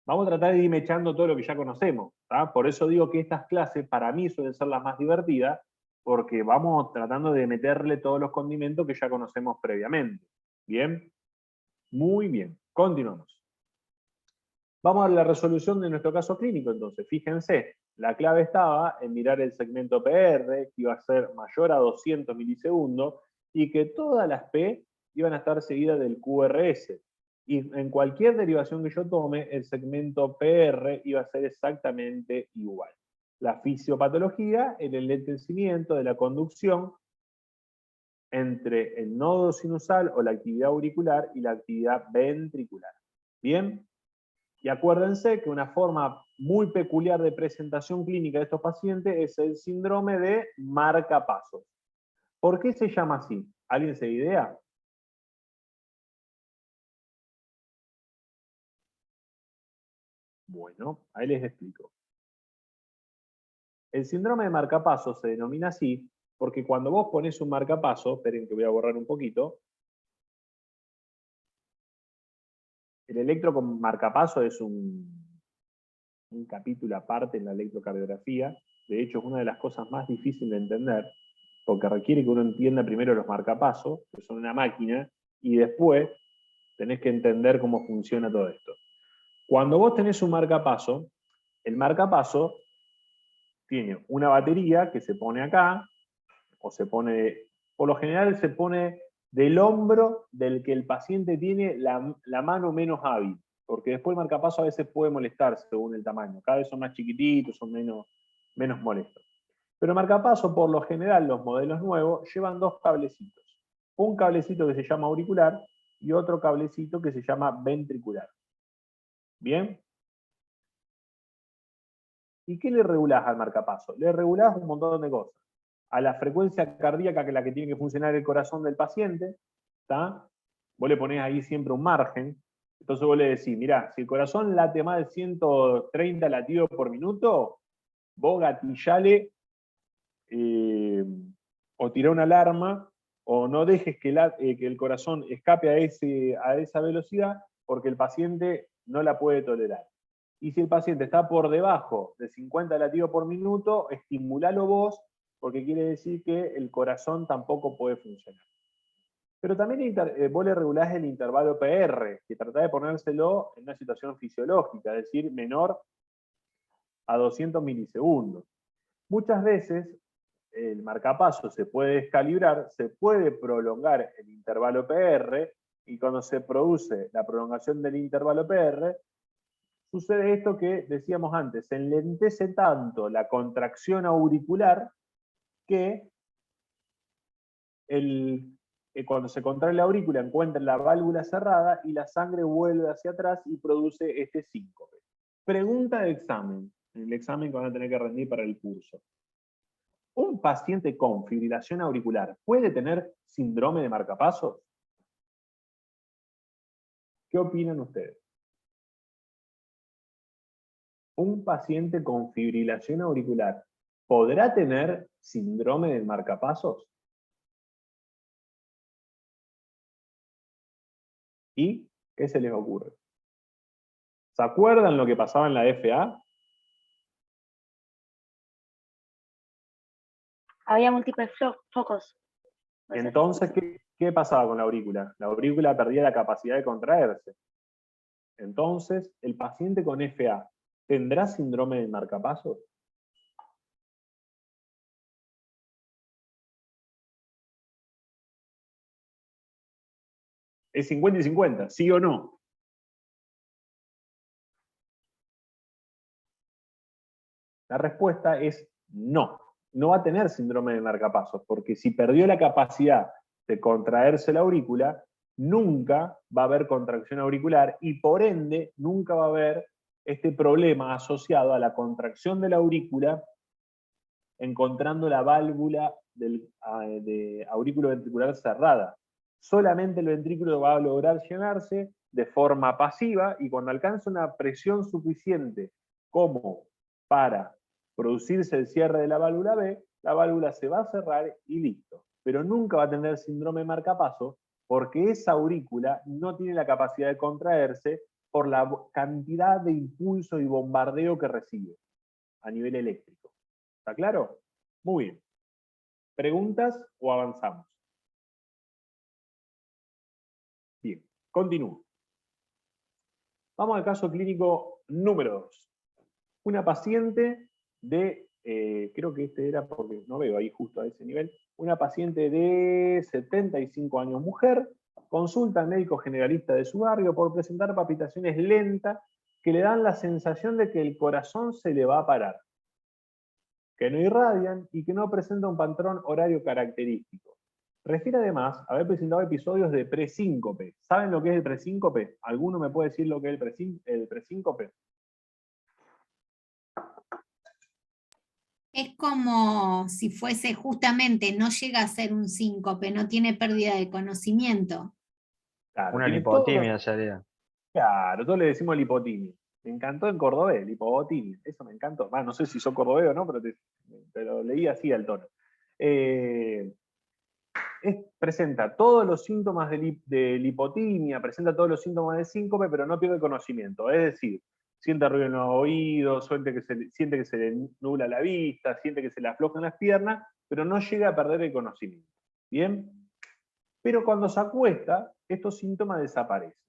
Vamos a tratar de ir mechando todo lo que ya conocemos. ¿tá? Por eso digo que estas clases para mí suelen ser las más divertidas, porque vamos tratando de meterle todos los condimentos que ya conocemos previamente. ¿Bien? Muy bien. Continuamos. Vamos a la resolución de nuestro caso clínico, entonces. Fíjense, la clave estaba en mirar el segmento PR, que iba a ser mayor a 200 milisegundos, y que todas las P iban a estar seguidas del QRS. Y en cualquier derivación que yo tome, el segmento PR iba a ser exactamente igual. La fisiopatología, el enlentecimiento de la conducción entre el nodo sinusal o la actividad auricular y la actividad ventricular. ¿Bien? Y acuérdense que una forma muy peculiar de presentación clínica de estos pacientes es el síndrome de marcapasos. ¿Por qué se llama así? ¿Alguien se idea? Bueno, ahí les explico. El síndrome de marcapasos se denomina así porque cuando vos pones un marcapaso, esperen que voy a borrar un poquito, el electro con marcapaso es un capítulo aparte en la electrocardiografía. De hecho, es una de las cosas más difíciles de entender, porque requiere que uno entienda primero los marcapasos, que son una máquina, y después tenés que entender cómo funciona todo esto. Cuando vos tenés un marcapaso, el marcapaso tiene una batería que se pone acá, o se pone, por lo general se pone del hombro del que el paciente tiene la mano menos hábil, porque después el marcapaso a veces puede molestar según el tamaño, cada vez son más chiquititos, son menos molestos. Pero el marcapaso, por lo general, los modelos nuevos, llevan 2 cablecitos. un cablecito que se llama auricular y otro cablecito que se llama ventricular. ¿Bien? ¿Y qué le regulás al marcapaso? Le regulás un montón de cosas. A la frecuencia cardíaca, que es la que tiene que funcionar el corazón del paciente, ¿está? Vos le ponés ahí siempre un margen. Entonces vos le decís, mirá, si el corazón late más de 130 latidos por minuto, vos gatillale o tirá una alarma, o no dejes que el corazón escape a esa velocidad, porque el paciente no la puede tolerar. Y si el paciente está por debajo de 50 latidos por minuto, estimulalo vos, porque quiere decir que el corazón tampoco puede funcionar. Pero también vos le regulás el intervalo PR, que tratá de ponérselo en una situación fisiológica, es decir, menor a 200 milisegundos. Muchas veces el marcapaso se puede descalibrar, se puede prolongar el intervalo PR, y cuando se produce la prolongación del intervalo PR, sucede esto que decíamos antes, se enlentece tanto la contracción auricular que cuando se contrae la aurícula encuentra la válvula cerrada y la sangre vuelve hacia atrás y produce este síncope. Pregunta de examen, en el examen que van a tener que rendir para el curso. ¿Un paciente con fibrilación auricular puede tener síndrome de marcapasos? ¿Qué opinan ustedes? ¿Un paciente con fibrilación auricular podrá tener síndrome del marcapasos? ¿Y qué se les ocurre? ¿Se acuerdan lo que pasaba en la FA? Había múltiples focos. Entonces, ¿qué pasaba con la aurícula? La aurícula perdía la capacidad de contraerse. Entonces, el paciente con FA, ¿tendrá síndrome del marcapasos? Es 50 y 50, ¿sí o no? La respuesta es no. No va a tener síndrome de marcapasos, porque si perdió la capacidad de contraerse la aurícula, nunca va a haber contracción auricular y por ende nunca va a haber este problema asociado a la contracción de la aurícula encontrando la válvula de aurículo ventricular cerrada. Solamente el ventrículo va a lograr llenarse de forma pasiva y cuando alcanza una presión suficiente como para producirse el cierre de la válvula B, la válvula se va a cerrar y listo. Pero nunca va a tener síndrome de marcapaso porque esa aurícula no tiene la capacidad de contraerse por la cantidad de impulso y bombardeo que recibe a nivel eléctrico. ¿Está claro? Muy bien. ¿Preguntas o avanzamos? Bien, continúo. Vamos al caso clínico número 2. Una paciente de, creo que este era porque no veo ahí justo a ese nivel, una paciente de 75 años, mujer, consulta al médico generalista de su barrio por presentar palpitaciones lentas que le dan la sensación de que el corazón se le va a parar, que no irradian y que no presenta un patrón horario característico. Refiere además a haber presentado episodios de presíncope. ¿Saben lo que es el presíncope? ¿Alguno me puede decir lo que es el presíncope? Es como si fuese justamente, no llega a ser un síncope, no tiene pérdida de conocimiento. Claro, Una tiene todos lipotimia sería. Claro, todos le decimos lipotimia. Me encantó en cordobés, lipotimia. Eso me encantó. No sé si sos cordobés o no, pero te lo leí así al tono. Presenta todos los síntomas de lipotimia, presenta todos los síntomas de síncope, pero no pierde conocimiento. Es decir, siente ruido en los oídos, siente que se le nubla la vista, siente que se le aflojan las piernas, pero no llega a perder el conocimiento. ¿Bien? Pero cuando se acuesta, estos síntomas desaparecen.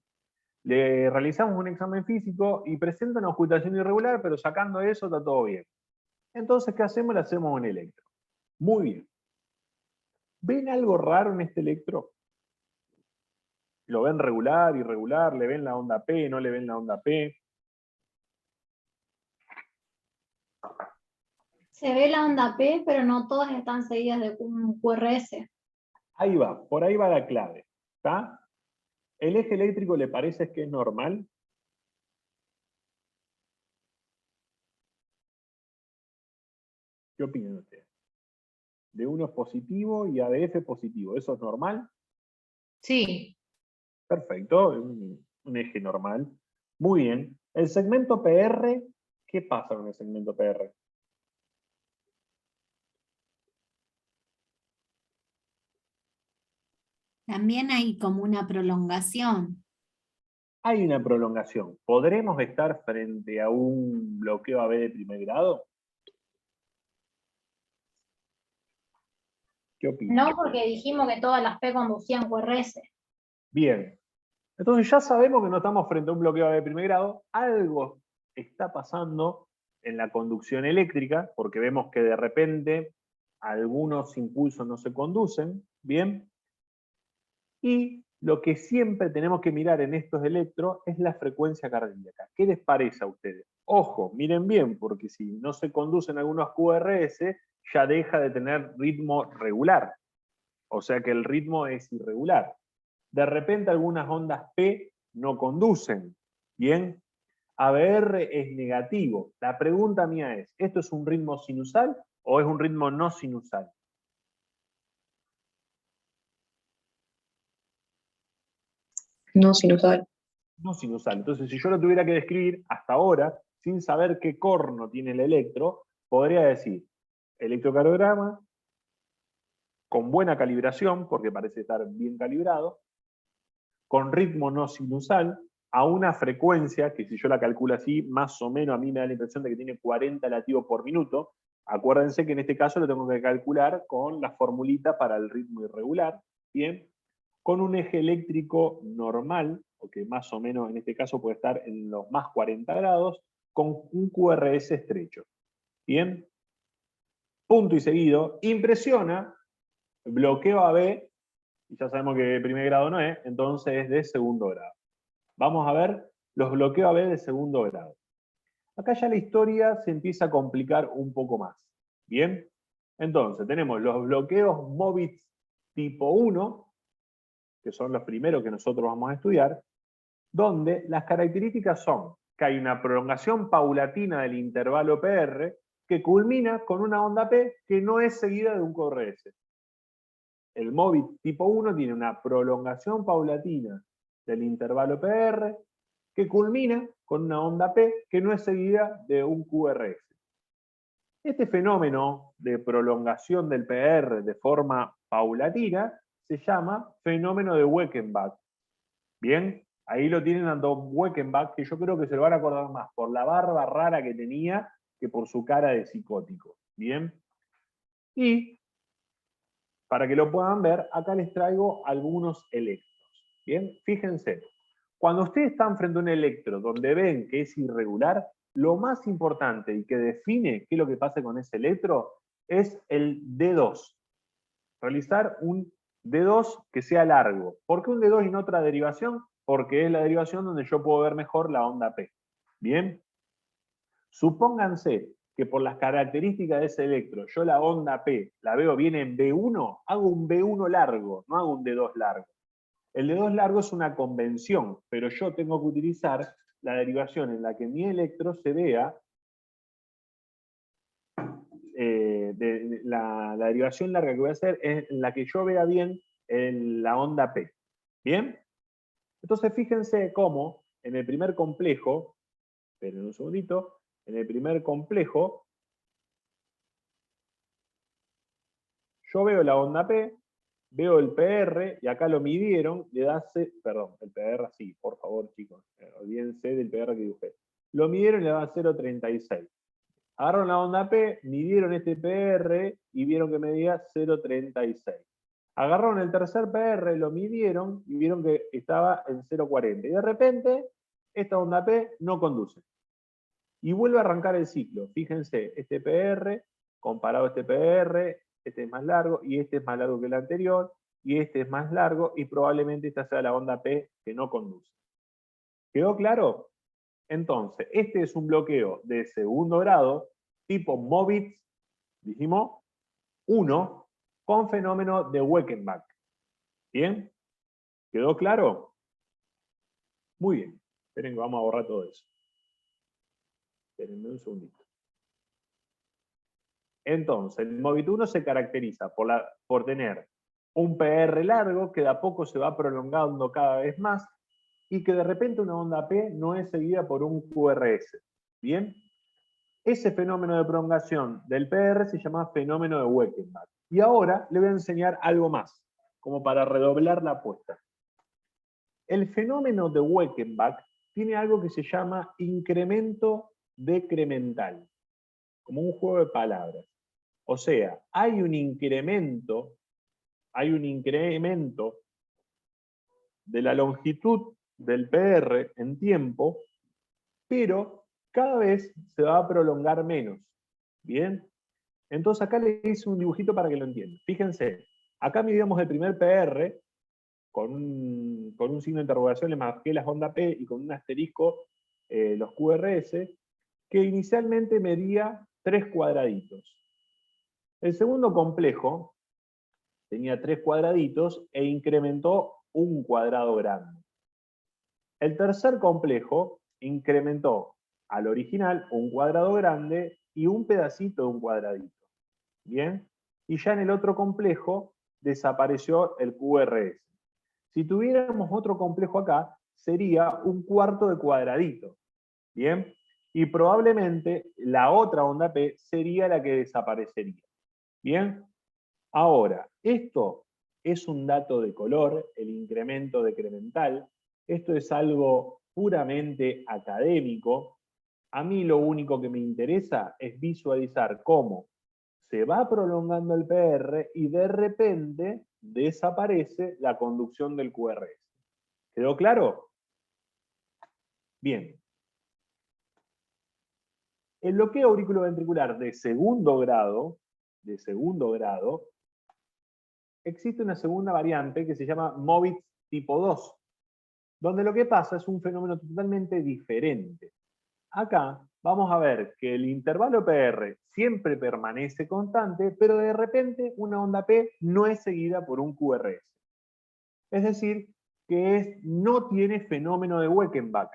Le realizamos un examen físico y presenta una ocultación irregular, pero sacando eso está todo bien. Entonces, ¿qué hacemos? Le hacemos un electro. Muy bien. ¿Ven algo raro en este electro? ¿Lo ven regular, irregular? ¿Le ven la onda P? ¿No le ven la onda P? Se ve la onda P, pero no todas están seguidas de un QRS. Ahí va, por ahí va la clave. ¿Está? ¿El eje eléctrico le parece que es normal? ¿Qué opinan ustedes? D1 es positivo y ADF es positivo. ¿Eso es normal? Sí, Perfecto, un eje normal. Muy bien. El segmento PR, ¿qué pasa con el segmento PR? También hay como una prolongación. Hay una prolongación. ¿Podremos estar frente a un bloqueo AB de primer grado? ¿Qué opinan? No, porque dijimos que todas las P conducían QRS. Bien. Entonces ya sabemos que no estamos frente a un bloqueo AB de primer grado. Algo está pasando en la conducción eléctrica, porque vemos que de repente algunos impulsos no se conducen. Bien. Y lo que siempre tenemos que mirar en estos electros es la frecuencia cardíaca. ¿Qué les parece a ustedes? Ojo, miren bien, porque si no se conducen algunos QRS, ya deja de tener ritmo regular. O sea que el ritmo es irregular. De repente algunas ondas P no conducen. Bien, ABR es negativo. La pregunta mía es, ¿esto es un ritmo sinusal o es un ritmo no sinusal? No sinusal. No sinusal. Entonces, si yo lo tuviera que describir hasta ahora, sin saber qué corno tiene el electro, podría decir electrocardiograma con buena calibración, porque parece estar bien calibrado, con ritmo no sinusal, a una frecuencia que si yo la calculo así, más o menos a mí me da la impresión de que tiene 40 latidos por minuto. Acuérdense que en este caso lo tengo que calcular con la formulita para el ritmo irregular, ¿bien? Con un eje eléctrico normal, o que más o menos en este caso puede estar en los más 40 grados, con un QRS estrecho. ¿Bien? Punto y seguido, impresiona, bloqueo AB, y ya sabemos que de primer grado no es, entonces es de segundo grado. Vamos a ver los bloqueos AB de segundo grado. Acá ya la historia se empieza a complicar un poco más. ¿Bien? Entonces, tenemos los bloqueos MOVITS tipo 1, que son los primeros que nosotros vamos a estudiar, donde las características son que hay una prolongación paulatina del intervalo PR que culmina con una onda P que no es seguida de un QRS. El MOVIT tipo 1 tiene una prolongación paulatina del intervalo PR que culmina con una onda P que no es seguida de un QRS. Este fenómeno de prolongación del PR de forma paulatina se llama fenómeno de Weckenbach. Bien, ahí lo tienen a Don Weckenbach, que yo creo que se lo van a acordar más por la barba rara que tenía que por su cara de psicótico. Bien, y para que lo puedan ver, acá les traigo algunos electros. Bien, fíjense, cuando ustedes están frente a un electro donde ven que es irregular, lo más importante y que define qué es lo que pasa con ese electro es el D2. Realizar un D2 que sea largo. ¿Por qué un D2 y no otra derivación? Porque es la derivación donde yo puedo ver mejor la onda P. Bien. Supónganse que por las características de ese electro, yo la onda P la veo bien en B1, hago un B1 largo, no hago un D2 largo. El D2 largo es una convención, pero yo tengo que utilizar la derivación en la que mi electro se vea, la derivación larga que voy a hacer es en la que yo vea bien la onda P. ¿Bien? Entonces fíjense cómo en el primer complejo, esperen un segundito, en el primer complejo, yo veo la onda P, veo el PR, y acá lo midieron, le da perdón, el PR sí, por favor chicos, olvídense del PR que dibujé. Lo midieron y le da 0,36. Agarraron la onda P, midieron este PR y vieron que medía 0,36. Agarraron el tercer PR, lo midieron y vieron que estaba en 0,40. Y de repente, esta onda P no conduce. Y vuelve a arrancar el ciclo. Fíjense, este PR, comparado a este PR, este es más largo, y este es más largo que el anterior, y este es más largo, y probablemente esta sea la onda P que no conduce. ¿Quedó claro? Entonces, este es un bloqueo de segundo grado, tipo MOVITS, dijimos, 1, con fenómeno de Weckenbach. ¿Bien? ¿Quedó claro? Muy bien. Esperen que vamos a borrar todo eso. Espérenme un segundito. Entonces, el Movit 1 se caracteriza por tener un PR largo que de a poco se va prolongando cada vez más y que de repente una onda P no es seguida por un QRS. ¿Bien? Ese fenómeno de prolongación del PR se llama fenómeno de Weckenbach. Y ahora le voy a enseñar algo más, como para redoblar la apuesta. El fenómeno de Weckenbach tiene algo que se llama incremento decremental, como un juego de palabras. O sea, hay un incremento de la longitud del PR en tiempo, pero cada vez se va a prolongar menos. ¿Bien? Entonces acá le hice un dibujito para que lo entiendan. Fíjense, acá midíamos el primer PR, con un signo de interrogación le marqué las ondas P y con un asterisco los QRS, que inicialmente medía 3 cuadraditos. El segundo complejo tenía 3 cuadraditos e incrementó un cuadrado grande. El tercer complejo incrementó al original un cuadrado grande y un pedacito de un cuadradito. ¿Bien? Y ya en el otro complejo desapareció el QRS. Si tuviéramos otro complejo acá, sería un cuarto de cuadradito. ¿Bien? Y probablemente la otra onda P sería la que desaparecería. ¿Bien? Ahora, esto es un dato de color, el incremento decremental. Esto es algo puramente académico. A mí lo único que me interesa es visualizar cómo se va prolongando el PR y de repente desaparece la conducción del QRS. ¿Quedó claro? Bien. El bloqueo auriculoventricular de segundo grado, existe una segunda variante que se llama Movit tipo 2, donde lo que pasa es un fenómeno totalmente diferente. Acá vamos a ver que el intervalo PR siempre permanece constante, pero de repente una onda P no es seguida por un QRS. Es decir, que no tiene fenómeno de Weckenbach,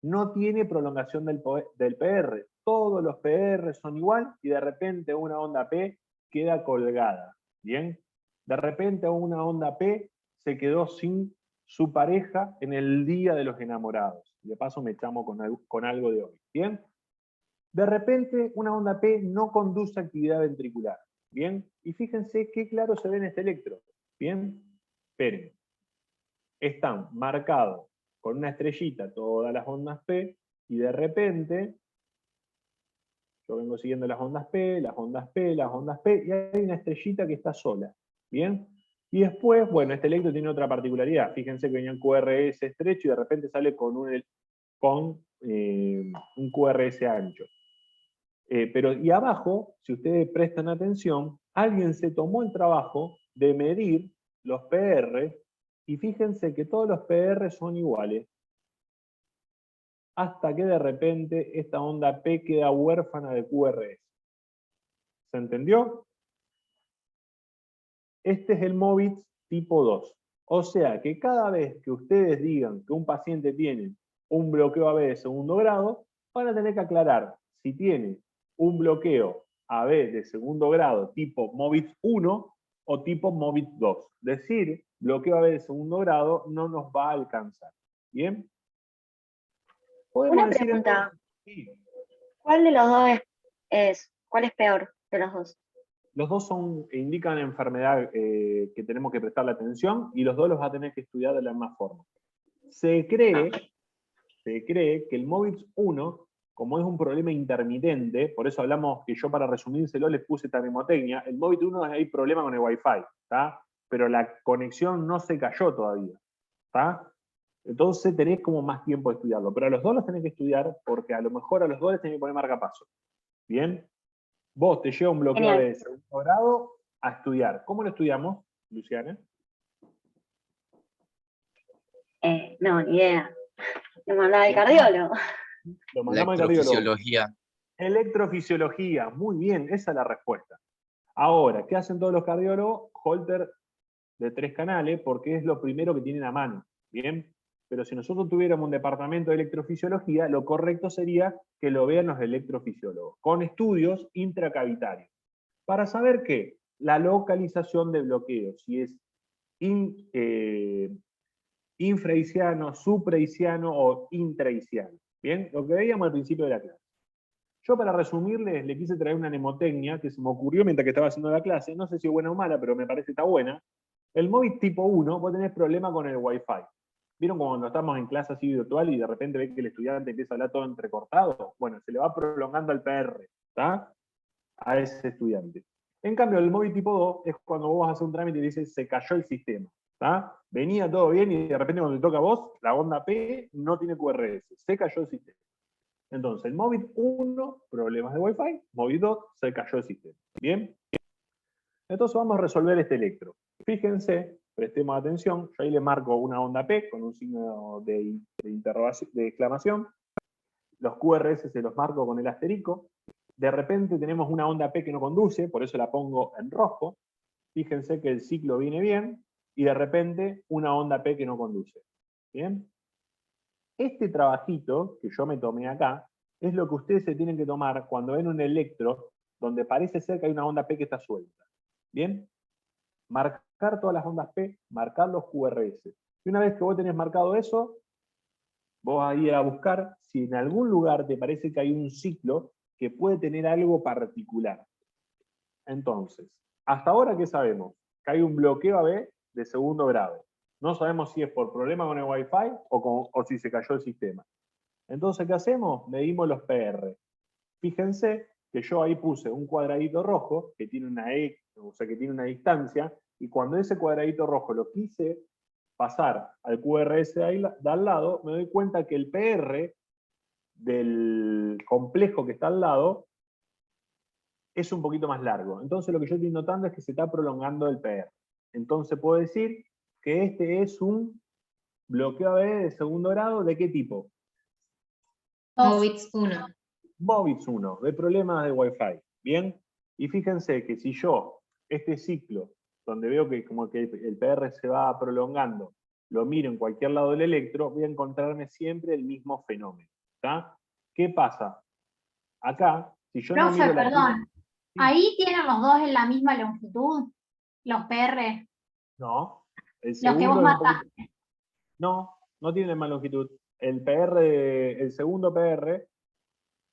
no tiene prolongación del PR. Todos los PR son igual y de repente una onda P queda colgada. ¿Bien? De repente una onda P se quedó sin su pareja en el día de los enamorados. De paso me chamo con algo de hoy. ¿Bien? De repente una onda P no conduce actividad ventricular. ¿Bien? Y fíjense qué claro se ve en este electro. ¿Bien? Esperen. Están marcados con una estrellita todas las ondas P y de repente yo vengo siguiendo las ondas P, las ondas P, las ondas P y hay una estrellita que está sola. ¿Bien? Y después, bueno, este electro tiene otra particularidad. Fíjense que venía un QRS estrecho y de repente sale con un QRS ancho. Pero y abajo, si ustedes prestan atención, alguien se tomó el trabajo de medir los PR y fíjense que todos los PR son iguales. Hasta que de repente esta onda P queda huérfana de QRS. ¿Se entendió? Este es el Movit tipo 2. O sea que cada vez que ustedes digan que un paciente tiene un bloqueo AB de segundo grado, van a tener que aclarar si tiene un bloqueo AB de segundo grado tipo Movit 1 o tipo Movit 2. Decir bloqueo AB de segundo grado no nos va a alcanzar. ¿Bien? Una pregunta. Sí. ¿Cuál de los dos cuál es peor de los dos? Los dos indican enfermedad que tenemos que prestarle atención y los dos los va a tener que estudiar de la misma forma. Se cree que el Movit 1, como es un problema intermitente, por eso hablamos que yo para resumírselo les puse termotecnia, el Movit 1 hay problema con el Wi-Fi, ¿tá? Pero la conexión no se cayó todavía, ¿tá? Entonces tenés como más tiempo de estudiarlo, pero a los dos los tenés que estudiar porque a lo mejor a los dos les tenés que poner marcapaso. ¿Bien? Vos te lleva un bloqueo de segundo grado a estudiar. ¿Cómo lo estudiamos, Luciana? No, ni idea. Lo mandaba el cardiólogo. Lo mandamos al cardiólogo. Electrofisiología. Electrofisiología, muy bien, esa es la respuesta. Ahora, ¿qué hacen todos los cardiólogos? Holter de 3 canales porque es lo primero que tienen a mano, ¿bien? Pero si nosotros tuviéramos un departamento de electrofisiología, lo correcto sería que lo vean los electrofisiólogos, con estudios intracavitarios, para saber que la localización de bloqueo, si es infraisiano, supraisiano o intraisiano. Bien, lo que veíamos al principio de la clase. Yo, para resumirles, le quise traer una mnemotecnia que se me ocurrió mientras que estaba haciendo la clase, no sé si es buena o mala, pero me parece que está buena. El móvil tipo 1, vos tenés problema con el Wi-Fi. ¿Vieron cuando estamos en clase así virtual y de repente ves que el estudiante empieza a hablar todo entrecortado? Bueno, se le va prolongando el PR, ¿está? A ese estudiante. En cambio, el móvil tipo 2 es cuando vos vas a hacer un trámite y dices, se cayó el sistema. ¿Tá? Venía todo bien y de repente cuando te toca a vos, la onda P no tiene QRS, se cayó el sistema. Entonces, el móvil 1, problemas de Wi-Fi, móvil 2, se cayó el sistema. ¿Bien? Entonces vamos a resolver este electro. Fíjense, prestemos atención, yo ahí le marco una onda P con un signo de interrogación, de exclamación. Los QRS se los marco con el asterisco. De repente tenemos una onda P que no conduce, por eso la pongo en rojo. Fíjense que el ciclo viene bien, y de repente una onda P que no conduce. ¿Bien? Este trabajito que yo me tomé acá, es lo que ustedes se tienen que tomar cuando ven un electro donde parece ser que hay una onda P que está suelta. ¿Bien? Marcar todas las ondas P, marcar los QRS. Y una vez que vos tenés marcado eso, vos vas a ir a buscar si en algún lugar te parece que hay un ciclo que puede tener algo particular. Entonces, hasta ahora, ¿qué sabemos? Que hay un bloqueo AB de segundo grado. No sabemos si es por problema con el Wi-Fi o si se cayó el sistema. Entonces, ¿qué hacemos? Medimos los PR. Fíjense que yo ahí puse un cuadradito rojo que tiene una o sea, que tiene una distancia, y cuando ese cuadradito rojo lo quise pasar al QRS de al lado, me doy cuenta que el PR del complejo que está al lado es un poquito más largo. Entonces lo que yo estoy notando es que se está prolongando el PR. Entonces puedo decir que este es un bloqueo AB de segundo grado, ¿de qué tipo? Movits 1. Movits 1, de problemas de Wi-Fi. ¿Bien? Y fíjense que si yo, este ciclo, donde veo que como que el PR se va prolongando, lo miro en cualquier lado del electro, voy a encontrarme siempre el mismo fenómeno. ¿Está? ¿Qué pasa? Acá, si yo no Profe, miro la... perdón. ¿Ahí tienen los dos en la misma longitud? ¿Los PR? No. El Los que vos segundo es un poquito... marcaste. No, no tiene la misma longitud. El el segundo PR,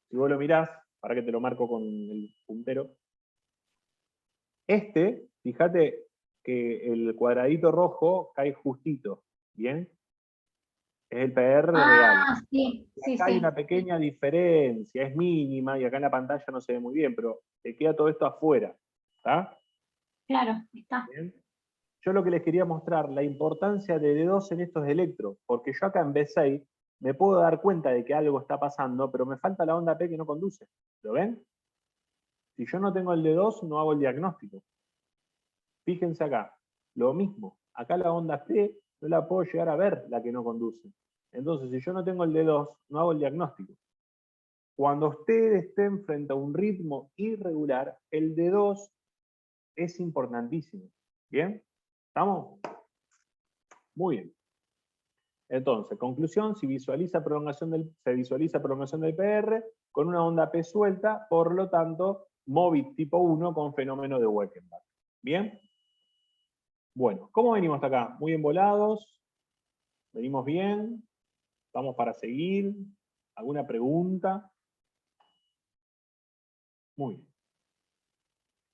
si vos lo mirás, para que te lo marco con el puntero, fíjate que el cuadradito rojo cae justito, ¿bien? Es el PR real. Ah, sí, Y sí, acá hay sí. una pequeña diferencia, es mínima, y acá en la pantalla no se ve muy bien, pero te queda todo esto afuera. ¿Está? Claro, está. ¿Bien? Yo lo que les quería mostrar, la importancia de D2 en estos electros, porque yo acá en B6 me puedo dar cuenta de que algo está pasando, pero me falta la onda P que no conduce. ¿Lo ven? Si yo no tengo el D2, no hago el diagnóstico. Fíjense acá, lo mismo. Acá la onda P no la puedo llegar a ver, la que no conduce. Entonces, si yo no tengo el D2, no hago el diagnóstico. Cuando ustedes estén frente a un ritmo irregular, el D2 es importantísimo. ¿Bien? ¿Estamos? Muy bien. Entonces, conclusión, se visualiza prolongación del PR con una onda P suelta, por lo tanto, Movit tipo 1 con fenómeno de Weckenbach. ¿Bien? Bueno, ¿cómo venimos hasta acá? Muy embolados, venimos bien, vamos para seguir, ¿alguna pregunta? Muy bien.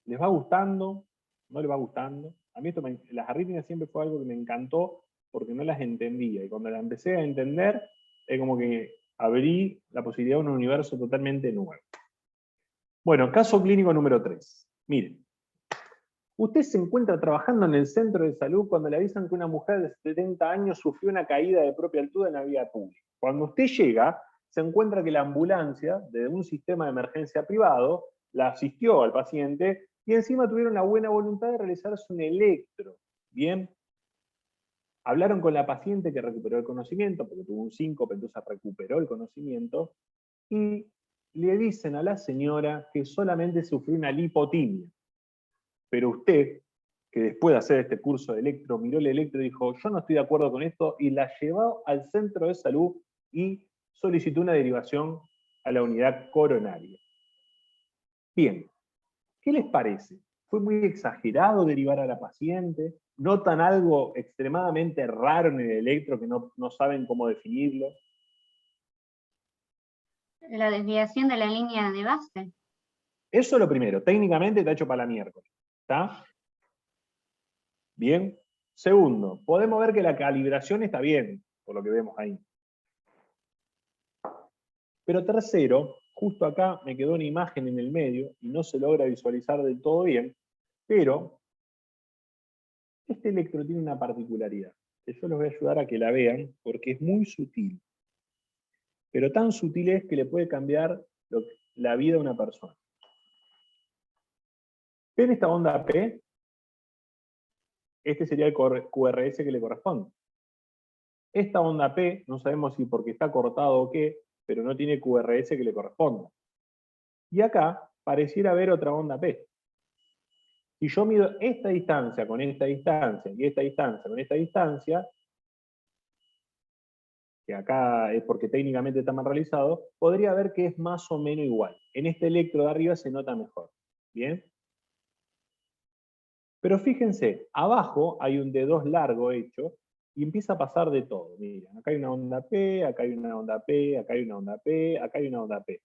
¿Les va gustando? ¿No les va gustando? A mí las arritmias siempre fue algo que me encantó porque no las entendía, y cuando las empecé a entender, es como que abrí la posibilidad de un universo totalmente nuevo. Bueno, caso clínico número 3. Miren, usted se encuentra trabajando en el centro de salud cuando le avisan que una mujer de 70 años sufrió una caída de propia altura en la vía pública. Cuando usted llega, se encuentra que la ambulancia de un sistema de emergencia privado la asistió al paciente y encima tuvieron la buena voluntad de realizarse un electro. Bien, hablaron con la paciente que recuperó el conocimiento, porque tuvo un síncope, entonces recuperó el conocimiento, y le dicen a la señora que solamente sufrió una lipotimia. Pero usted, que después de hacer este curso de electro, miró el electro y dijo, yo no estoy de acuerdo con esto, y la llevó al centro de salud y solicitó una derivación a la unidad coronaria. Bien, ¿qué les parece? ¿Fue muy exagerado derivar a la paciente? ¿Notan algo extremadamente raro en el electro que no saben cómo definirlo? La desviación de la línea de base. Eso es lo primero, técnicamente está hecho para la miércoles. ¿Está? Bien. Segundo, podemos ver que la calibración está bien, por lo que vemos ahí. Pero tercero, justo acá me quedó una imagen en el medio y no se logra visualizar del todo bien, pero este electro tiene una particularidad, que yo les voy a ayudar a que la vean, porque es muy sutil. Pero tan sutil es que le puede cambiar la vida a una persona. ¿Ven esta onda P? Este sería el QRS que le corresponde. Esta onda P, no sabemos si porque está cortado o qué, pero no tiene QRS que le corresponda. Y acá pareciera haber otra onda P. Si yo mido esta distancia con esta distancia y esta distancia con esta distancia, que acá es porque técnicamente está mal realizado, podría ver que es más o menos igual. En este electro de arriba se nota mejor. ¿Bien? Pero fíjense, abajo hay un D2 largo hecho y empieza a pasar de todo. Miren, acá hay una onda P, acá hay una onda P, acá hay una onda P, acá hay una onda P.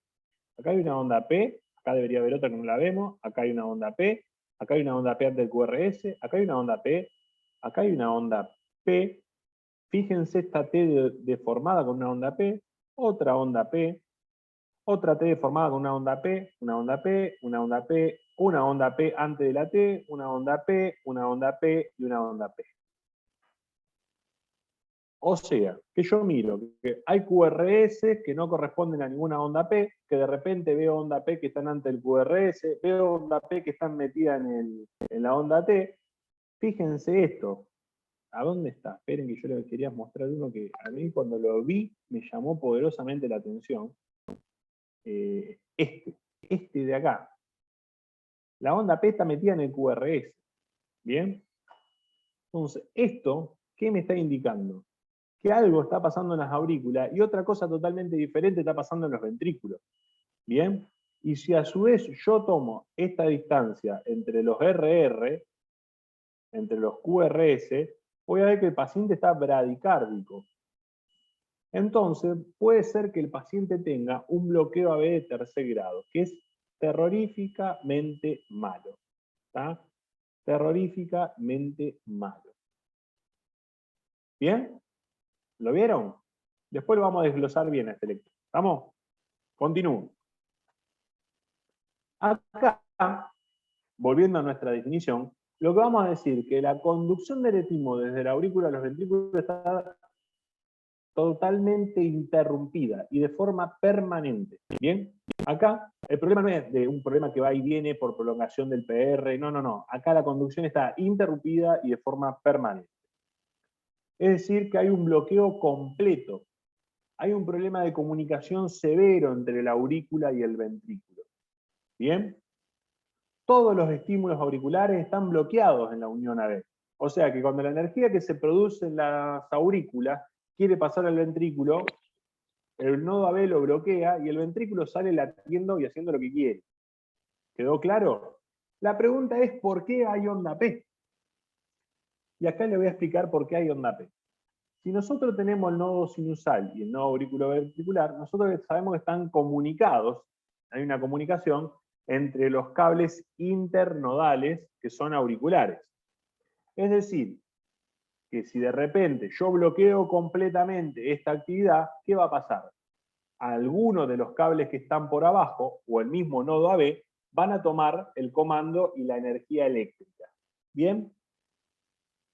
Acá hay una onda P, acá debería haber otra que no la vemos, acá hay una onda P, acá hay una onda P antes del QRS, acá hay una onda P, acá hay una onda P. Fíjense esta T deformada con una onda P, otra onda P, otra T deformada con una onda P, una onda P, una onda P, una onda P antes de la T, una onda P, una onda P y una onda P. O sea, que yo miro que hay QRS que no corresponden a ninguna onda P, que de repente veo onda P que están ante el QRS, veo onda P que están metidas en la onda T. Fíjense esto. ¿A dónde está? Esperen que yo les quería mostrar uno que a mí cuando lo vi me llamó poderosamente la atención. Este de acá. La onda P está metida en el QRS. ¿Bien? Entonces, esto, ¿qué me está indicando? Que algo está pasando en las aurículas y otra cosa totalmente diferente está pasando en los ventrículos. ¿Bien? Y si a su vez yo tomo esta distancia entre los RR, entre los QRS, voy a ver que el paciente está bradicárdico. Entonces, puede ser que el paciente tenga un bloqueo AB de tercer grado, que es terroríficamente malo. ¿Está? Terroríficamente malo. ¿Bien? ¿Lo vieron? Después lo vamos a desglosar bien a este lector. ¿Estamos? Continúo. Acá, volviendo a nuestra definición, lo que vamos a decir que la conducción del electrismo desde la aurícula a los ventrículos está totalmente interrumpida y de forma permanente. ¿Bien? Acá el problema no es de un problema que va y viene por prolongación del PR, no. Acá la conducción está interrumpida y de forma permanente. Es decir, que hay un bloqueo completo. Hay un problema de comunicación severo entre la aurícula y el ventrículo. ¿Bien? Todos los estímulos auriculares están bloqueados en la unión AB. O sea que cuando la energía que se produce en las aurículas quiere pasar al ventrículo, el nodo AB lo bloquea y el ventrículo sale latiendo y haciendo lo que quiere. ¿Quedó claro? La pregunta es ¿por qué hay onda P? Y acá le voy a explicar por qué hay onda P. Si nosotros tenemos el nodo sinusal y el nodo auriculoventricular, nosotros sabemos que están comunicados, hay una comunicación entre los cables internodales que son auriculares. Es decir, que si de repente yo bloqueo completamente esta actividad, ¿qué va a pasar? Algunos de los cables que están por abajo, o el mismo nodo AB, van a tomar el comando y la energía eléctrica. ¿Bien?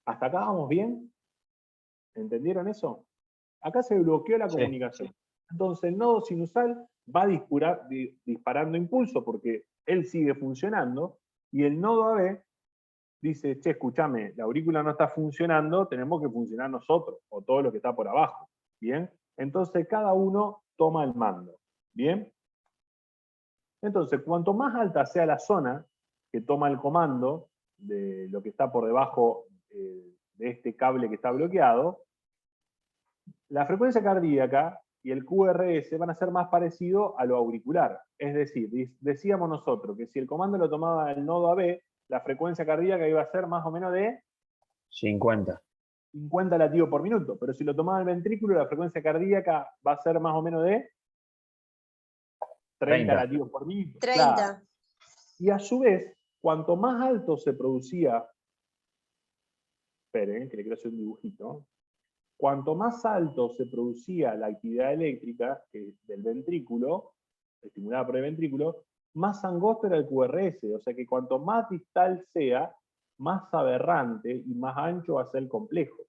¿Hasta acá vamos bien? ¿Entendieron eso? Acá se bloqueó la comunicación. Entonces el nodo sinusal va disparando impulso porque él sigue funcionando, y el nodo AB dice, che, escúchame, la aurícula no está funcionando, tenemos que funcionar nosotros, o todo lo que está por abajo. ¿Bien? Entonces cada uno toma el mando. ¿Bien? Entonces, cuanto más alta sea la zona que toma el comando de lo que está por debajo de este cable que está bloqueado, la frecuencia cardíaca y el QRS van a ser más parecidos a lo auricular. Es decir, decíamos nosotros que si el comando lo tomaba el nodo AB, la frecuencia cardíaca iba a ser más o menos de 50. 50 latidos por minuto, pero si lo tomaba el ventrículo, la frecuencia cardíaca va a ser más o menos de 30 latidos por minuto. 30. Claro. Y a su vez, cuanto más alto se producía, esperen, que le quiero hacer un dibujito, cuanto más alto se producía la actividad eléctrica del ventrículo, estimulada por el ventrículo, más angosto era el QRS, o sea que cuanto más distal sea, más aberrante y más ancho va a ser el complejo.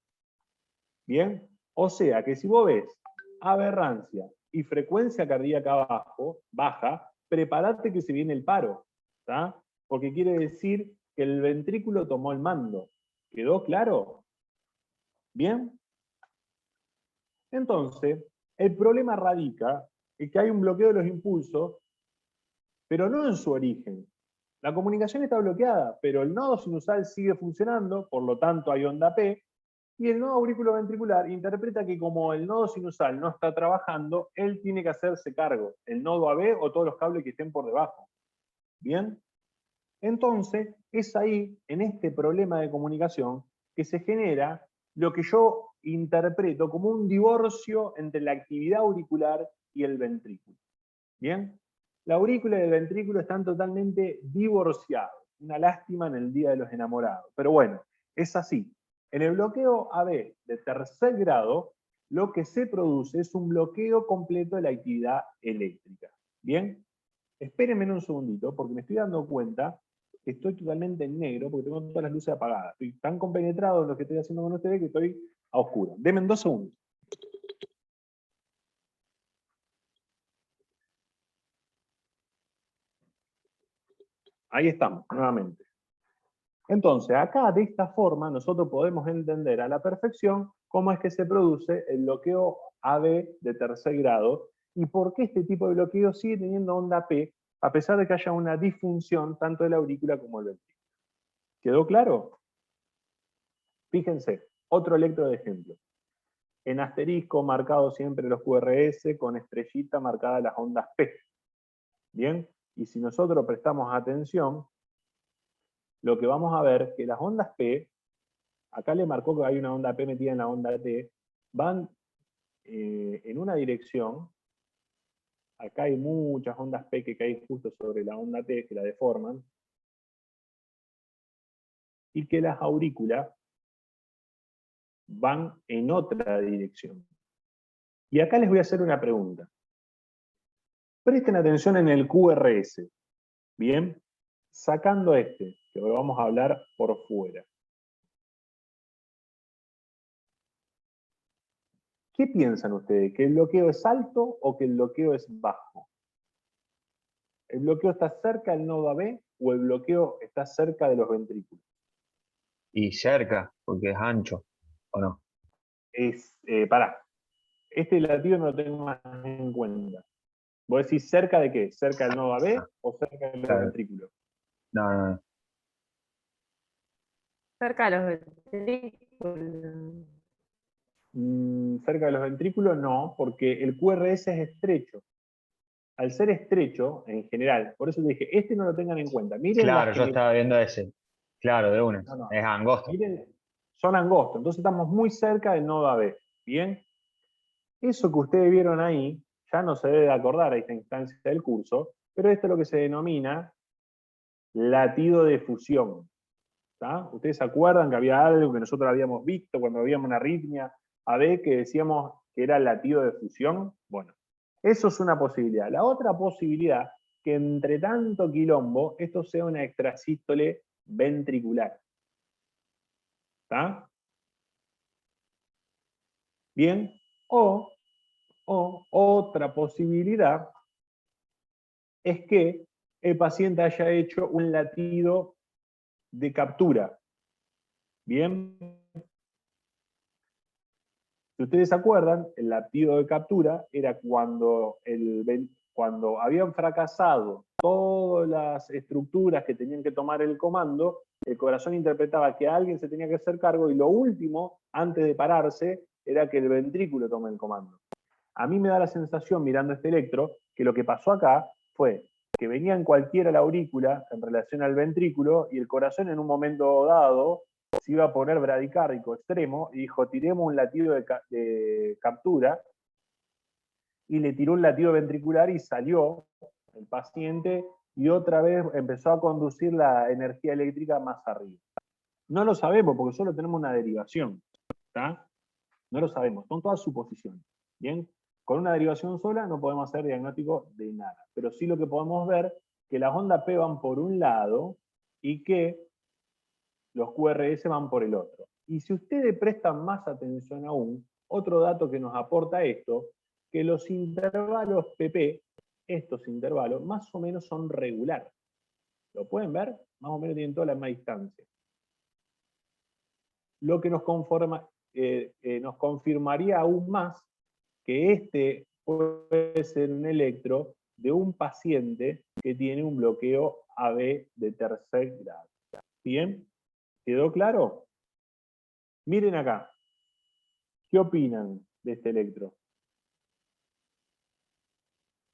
¿Bien? O sea que si vos ves aberrancia y frecuencia cardíaca baja, prepárate que se viene el paro, ¿tá? Porque quiere decir que el ventrículo tomó el mando. ¿Quedó claro? ¿Bien? Entonces, el problema radica en que hay un bloqueo de los impulsos, pero no en su origen. La comunicación está bloqueada, pero el nodo sinusal sigue funcionando, por lo tanto hay onda P, y el nodo auriculoventricular interpreta que como el nodo sinusal no está trabajando, él tiene que hacerse cargo, el nodo AB o todos los cables que estén por debajo. ¿Bien? Entonces, es ahí, en este problema de comunicación, que se genera lo que yo interpreto como un divorcio entre la actividad auricular y el ventrículo. ¿Bien? La aurícula y el ventrículo están totalmente divorciados. Una lástima en el Día de los Enamorados. Pero bueno, es así. En el bloqueo AB de tercer grado, lo que se produce es un bloqueo completo de la actividad eléctrica. ¿Bien? Espérenme un segundito, porque me estoy dando cuenta que estoy totalmente en negro, porque tengo todas las luces apagadas. Estoy tan compenetrado en lo que estoy haciendo con ustedes que estoy a oscuro. Denme 2 segundos. Ahí estamos, nuevamente. Entonces, acá de esta forma nosotros podemos entender a la perfección cómo es que se produce el bloqueo AB de tercer grado y por qué este tipo de bloqueo sigue teniendo onda P a pesar de que haya una disfunción tanto de la aurícula como del ventrículo. ¿Quedó claro? Fíjense, otro electro de ejemplo. En asterisco marcado siempre los QRS, con estrellita marcada las ondas P. ¿Bien? Y si nosotros prestamos atención, lo que vamos a ver es que las ondas P, acá le marcó que hay una onda P metida en la onda T, van en una dirección, acá hay muchas ondas P que caen justo sobre la onda T, que la deforman, y que las aurículas van en otra dirección. Y acá les voy a hacer una pregunta. Presten atención en el QRS, ¿bien? Sacando que lo vamos a hablar por fuera. ¿Qué piensan ustedes? ¿Que el bloqueo es alto o que el bloqueo es bajo? ¿El bloqueo está cerca del nodo AB o el bloqueo está cerca de los ventrículos? Y cerca, porque es ancho, ¿o no? Pará. Este latido no lo tengo más en cuenta. ¿Vos decís cerca de qué? ¿Cerca del nodo AB o cerca de los ventrículos? No. Cerca de los ventrículos. Cerca de los ventrículos no, porque el QRS es estrecho. Al ser estrecho, en general, por eso te dije, este no lo tengan en cuenta. Miren Claro, yo estaba viendo ese. Claro, de una. No. Es angosto. Miren, son angostos, entonces estamos muy cerca del nodo AB. ¿Bien? Eso que ustedes vieron ahí, ya no se debe acordar a esta instancia del curso, pero esto es lo que se denomina latido de fusión. ¿Tá? ¿Ustedes se acuerdan que había algo que nosotros habíamos visto cuando habíamos una arritmia AB que decíamos que era latido de fusión? Bueno, eso es una posibilidad. La otra posibilidad, que entre tanto quilombo, esto sea una extrasístole ventricular. ¿Está? Bien. O otra posibilidad es que el paciente haya hecho un latido de captura. Bien. Si ustedes se acuerdan, el latido de captura era cuando habían fracasado todas las estructuras que tenían que tomar el comando, el corazón interpretaba que alguien se tenía que hacer cargo y lo último, antes de pararse, era que el ventrículo tome el comando. A mí me da la sensación, mirando este electro, que lo que pasó acá fue que venía en cualquiera la aurícula en relación al ventrículo y el corazón en un momento dado se iba a poner bradicárdico extremo y dijo, tiremos un latido de captura, y le tiró un latido ventricular y salió el paciente y otra vez empezó a conducir la energía eléctrica más arriba. No lo sabemos porque solo tenemos una derivación, ¿tá? No lo sabemos, son todas suposiciones. ¿Bien? Con una derivación sola no podemos hacer diagnóstico de nada, pero sí lo que podemos ver que las ondas P van por un lado y que los QRS van por el otro. Y si ustedes prestan más atención aún, otro dato que nos aporta esto, que los intervalos PP, estos intervalos, más o menos son regulares. ¿Lo pueden ver? Más o menos tienen toda la misma distancia. Lo que nos confirmaría aún más que este puede ser un electro de un paciente que tiene un bloqueo AB de tercer grado. ¿Bien? ¿Quedó claro? Miren acá. ¿Qué opinan de este electro?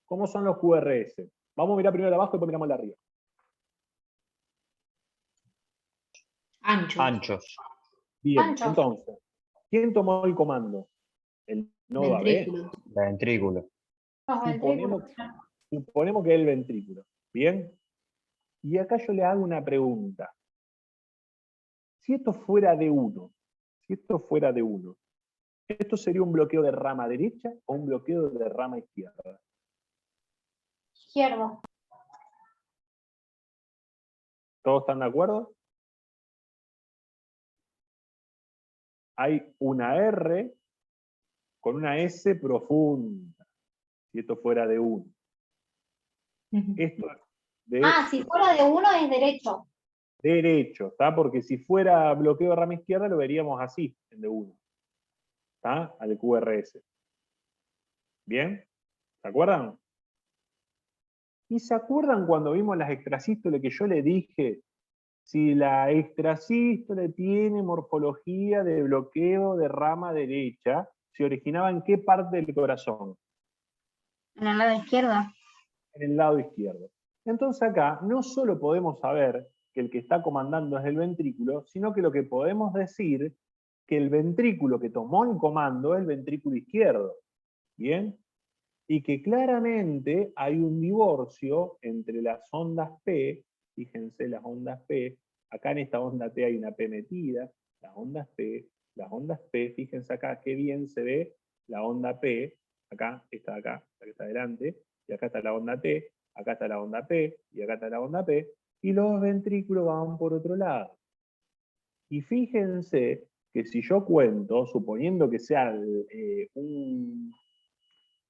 ¿Cómo son los QRS? Vamos a mirar primero de abajo y después miramos de arriba. Anchos. Anchos. Bien, Anchos. entonces, ¿quién tomó el comando? ¿El nodo AB? Ventrículo. Ventrículo. Los ventrículos. Suponemos que es el ventrículo. ¿Bien? Y acá yo le hago una pregunta. Si esto fuera de 1, ¿esto sería un bloqueo de rama derecha o un bloqueo de rama izquierda? Izquierdo. ¿Todos están de acuerdo? Hay una R con una S profunda, si esto fuera de 1. Esto de Si fuera de uno es derecho. derecho, ¿está? Porque si fuera bloqueo de rama izquierda lo veríamos así, en de 1. ¿Está? Al QRS. ¿Bien? ¿Se acuerdan? ¿Y se acuerdan cuando vimos las extrasístoles que yo le dije si la extrasístole tiene morfología de bloqueo de rama derecha, se originaba en qué parte del corazón? En el lado izquierdo. En el lado izquierdo. Entonces acá no solo podemos saber que el que está comandando es el ventrículo, sino que lo que podemos decir que el ventrículo que tomó el comando es el ventrículo izquierdo. ¿Bien? Y que claramente hay un divorcio entre las ondas P, fíjense las ondas P, acá en esta onda T hay una P metida, las ondas P, fíjense acá qué bien se ve la onda P, acá, esta de acá, la que está adelante, y acá está la onda T, acá está la onda P, y acá está la onda P, y los ventrículos van por otro lado. Y fíjense que si yo cuento, suponiendo que sea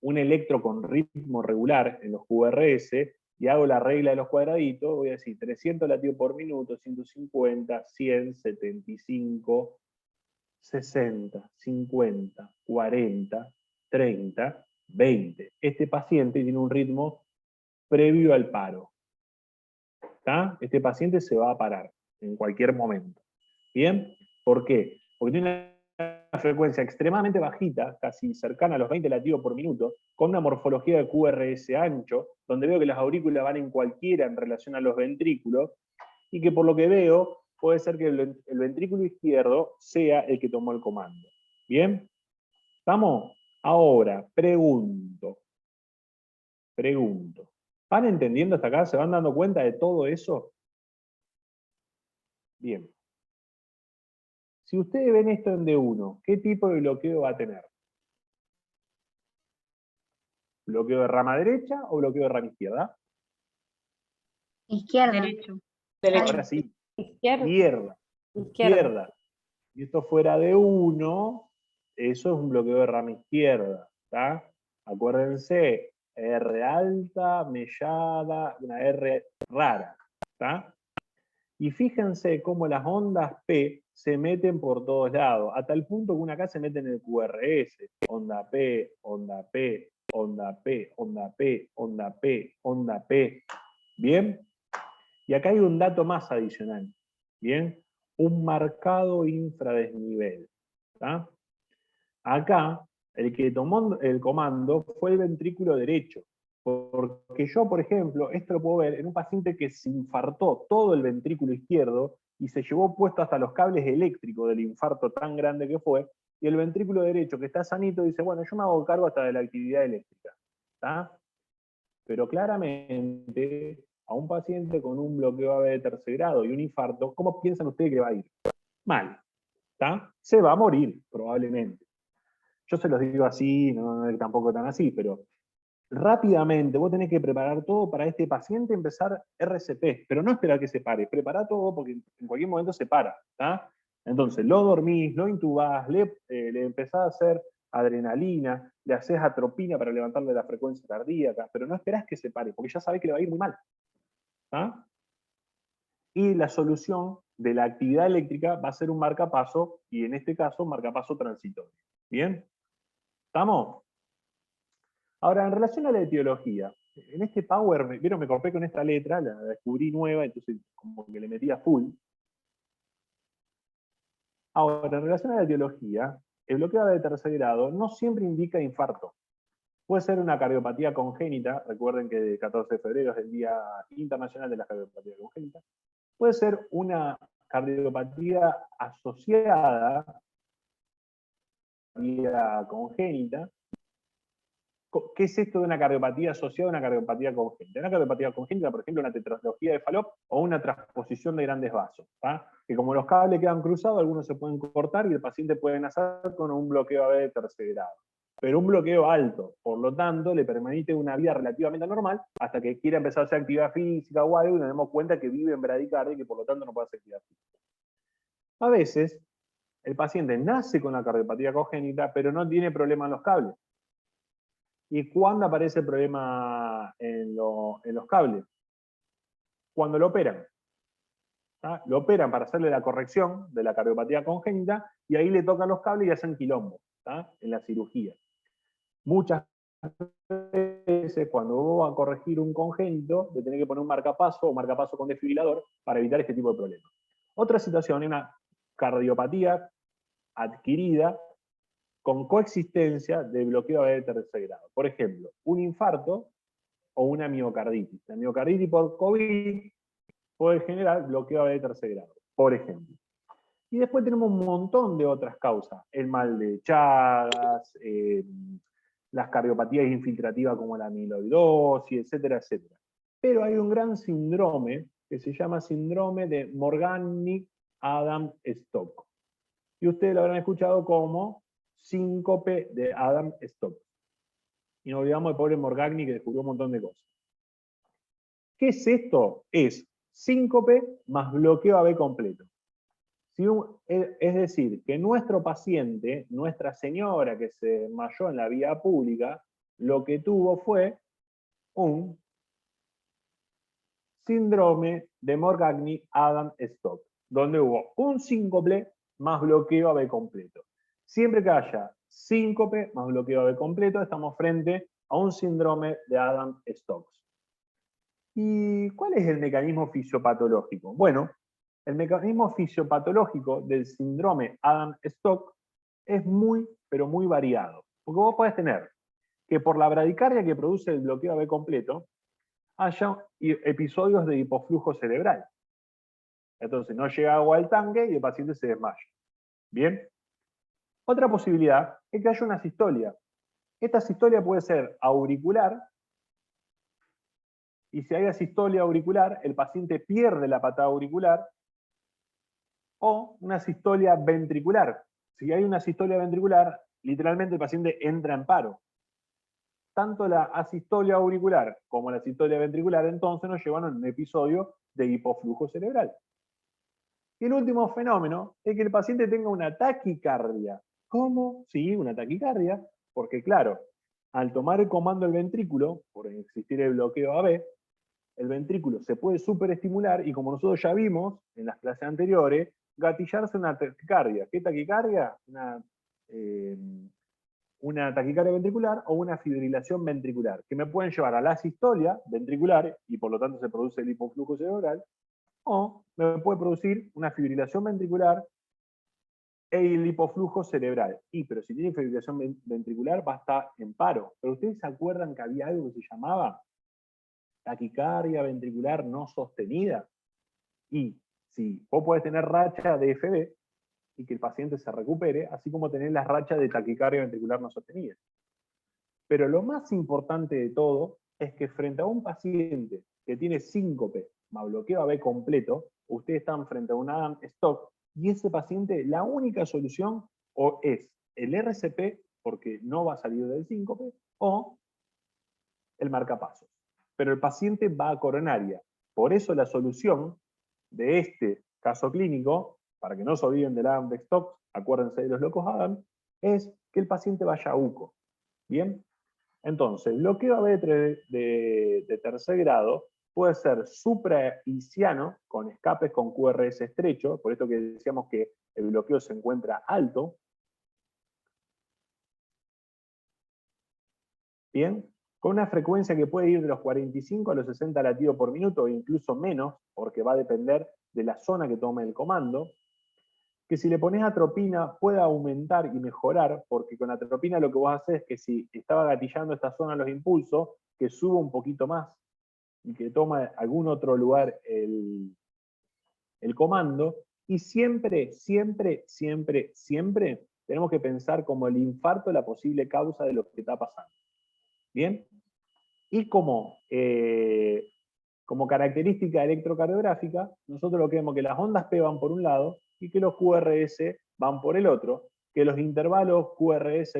un electro con ritmo regular en los QRS, y hago la regla de los cuadraditos, voy a decir 300 latidos por minuto, 150, 100, 75, 60, 50, 40, 30, 20. Este paciente tiene un ritmo previo al paro. ¿Está? Este paciente se va a parar en cualquier momento. ¿Bien? ¿Por qué? Porque tiene una frecuencia extremadamente bajita, casi cercana a los 20 latidos por minuto, con una morfología de QRS ancho, donde veo que las aurículas van en cualquiera en relación a los ventrículos, y que por lo que veo, puede ser que el ventrículo izquierdo sea el que tomó el comando. ¿Bien? ¿Estamos? Ahora, pregunto. ¿Van entendiendo hasta acá? ¿Se van dando cuenta de todo eso? Bien. Si ustedes ven esto en D1, ¿qué tipo de bloqueo va a tener? ¿Bloqueo de rama derecha o bloqueo de rama izquierda? Izquierdo. Derecho. Ahora sí. Izquierda. Si esto fuera D1, eso es un bloqueo de rama izquierda. ¿Está? Acuérdense, R alta, mellada, una R rara. ¿Está? Y fíjense cómo las ondas P se meten por todos lados, a tal punto que una acá se mete en el QRS. Onda P, onda P, onda P, onda P, onda P, onda P. ¿Bien? Y acá hay un dato más adicional. ¿Bien? Un marcado infradesnivel. ¿Tá? Acá, el que tomó el comando fue el ventrículo derecho. Porque yo, por ejemplo, esto lo puedo ver en un paciente que se infartó todo el ventrículo izquierdo y se llevó puesto hasta los cables eléctricos del infarto tan grande que fue, y el ventrículo derecho, que está sanito, dice, bueno, yo me hago cargo hasta de la actividad eléctrica. ¿Tá? Pero claramente, a un paciente con un bloqueo AV de tercer grado y un infarto, ¿cómo piensan ustedes que va a ir? Mal. ¿Tá? Se va a morir, probablemente. Yo se los digo así, no tampoco tan así, pero rápidamente vos tenés que preparar todo para este paciente empezar RCP, pero no esperar que se pare, prepará todo porque en cualquier momento se para. ¿Tá? Entonces, lo dormís, lo intubás, le empezás a hacer adrenalina, le haces atropina para levantarle la frecuencia cardíaca, pero no esperás que se pare, porque ya sabés que le va a ir muy mal. ¿Tá? Y la solución de la actividad eléctrica va a ser un marcapaso, y en este caso, un marcapaso transitorio. ¿Bien? ¿Estamos? Ahora, en relación a la etiología, en este Power, vieron, me copé con esta letra, la descubrí nueva, entonces como que le metía full. Ahora, en relación a la etiología, el bloqueo de tercer grado no siempre indica infarto. Puede ser una cardiopatía congénita, recuerden que el 14 de febrero es el Día Internacional de la Cardiopatía Congénita. Puede ser una cardiopatía asociada a congénita. ¿Qué es esto de una cardiopatía asociada a una cardiopatía congénita? Una cardiopatía congénita, por ejemplo, una tetralogía de Fallot o una transposición de grandes vasos. ¿tá? Que como los cables quedan cruzados, algunos se pueden cortar y el paciente puede nacer con un bloqueo AV de tercer grado. Pero un bloqueo alto, por lo tanto, le permite una vida relativamente normal hasta que quiera empezar a hacer actividad física o algo y nos demos cuenta que vive en bradicardia y que por lo tanto no puede hacer actividad física. A veces, el paciente nace con la cardiopatía congénita, pero no tiene problema en los cables. ¿Y cuándo aparece el problema en los cables? Cuando lo operan. ¿tá? Lo operan para hacerle la corrección de la cardiopatía congénita y ahí le tocan los cables y hacen quilombo ¿tá? en la cirugía. Muchas veces cuando vos vas a corregir un congénito, le tenés que poner un marcapaso o marcapaso con desfibrilador para evitar este tipo de problemas. Otra situación es una cardiopatía adquirida con coexistencia de bloqueo AV de tercer grado. Por ejemplo, un infarto o una miocarditis. La miocarditis por COVID puede generar bloqueo AV de tercer grado, por ejemplo. Y después tenemos un montón de otras causas. El mal de Chagas, las cardiopatías infiltrativas como la amiloidosis, etcétera, etcétera. Pero hay un gran síndrome que se llama síndrome de Morgagni-Adam-Stock. Y ustedes lo habrán escuchado como síncope de Adam-Stock. Y no olvidamos del pobre Morgagni que descubrió un montón de cosas. ¿Qué es esto? Es síncope más bloqueo AV completo. Es decir, que nuestro paciente, nuestra señora que se desmayó en la vía pública, lo que tuvo fue un síndrome de Morgagni-Adam-Stock, donde hubo un síncope más bloqueo AV completo. Siempre que haya síncope más bloqueo AV completo, estamos frente a un síndrome de Adam-Stokes. ¿Y cuál es el mecanismo fisiopatológico? Bueno, el mecanismo fisiopatológico del síndrome Adam-Stock es muy, pero muy variado. Porque vos podés tener que por la bradicardia que produce el bloqueo AV completo, haya episodios de hipoflujo cerebral. Entonces no llega agua al tanque y el paciente se desmaya. ¿Bien? Otra posibilidad es que haya una sistolia. Esta sistolia puede ser auricular, y si hay asistolia auricular, el paciente pierde la patada auricular, o una sistolia ventricular. Si hay una sistolia ventricular, literalmente el paciente entra en paro. Tanto la asistolia auricular como la asistolia ventricular entonces nos llevan a un episodio de hipoflujo cerebral. Y el último fenómeno es que el paciente tenga una taquicardia. ¿Cómo? Sí, una taquicardia, porque claro, al tomar el comando del ventrículo, por existir el bloqueo AV, el ventrículo se puede superestimular y como nosotros ya vimos en las clases anteriores, gatillarse una taquicardia. ¿Qué taquicardia? una taquicardia ventricular o una fibrilación ventricular, que me pueden llevar a la asistolia ventricular, y por lo tanto se produce el hipoflujo cerebral, o me puede producir una fibrilación ventricular e el hipoflujo cerebral. Pero si tiene fibrilación ventricular va a estar en paro. Pero ustedes se acuerdan que había algo que se llamaba taquicardia ventricular no sostenida. Y si vos podés tener racha de FB y que el paciente se recupere, así como tener las rachas de taquicardia ventricular no sostenida. Pero lo más importante de todo es que frente a un paciente que tiene síncope más bloqueo AB completo, ustedes están frente a un Adam Stock, y ese paciente, la única solución o es el RCP, porque no va a salir del síncope, o el marcapasos. Pero el paciente va a coronaria. Por eso la solución de este caso clínico, para que no se olviden del Adam Stock, acuérdense de los locos Adam, es que el paciente vaya a UCO. ¿Bien? Entonces, bloqueo AB de tercer grado puede ser supraisiano, con escapes con QRS estrecho, por esto que decíamos que el bloqueo se encuentra alto. Bien, con una frecuencia que puede ir de los 45 a los 60 latidos por minuto, e incluso menos, porque va a depender de la zona que tome el comando. Que si le pones atropina puede aumentar y mejorar, porque con atropina lo que vos haces es que si estaba gatillando esta zona los impulsos, que suba un poquito más y que toma algún otro lugar el comando. Y siempre, siempre, siempre, siempre tenemos que pensar como el infarto la posible causa de lo que está pasando. ¿Bien? Y como característica electrocardiográfica, nosotros lo que vemos que las ondas P van por un lado y que los QRS van por el otro, que los intervalos QRS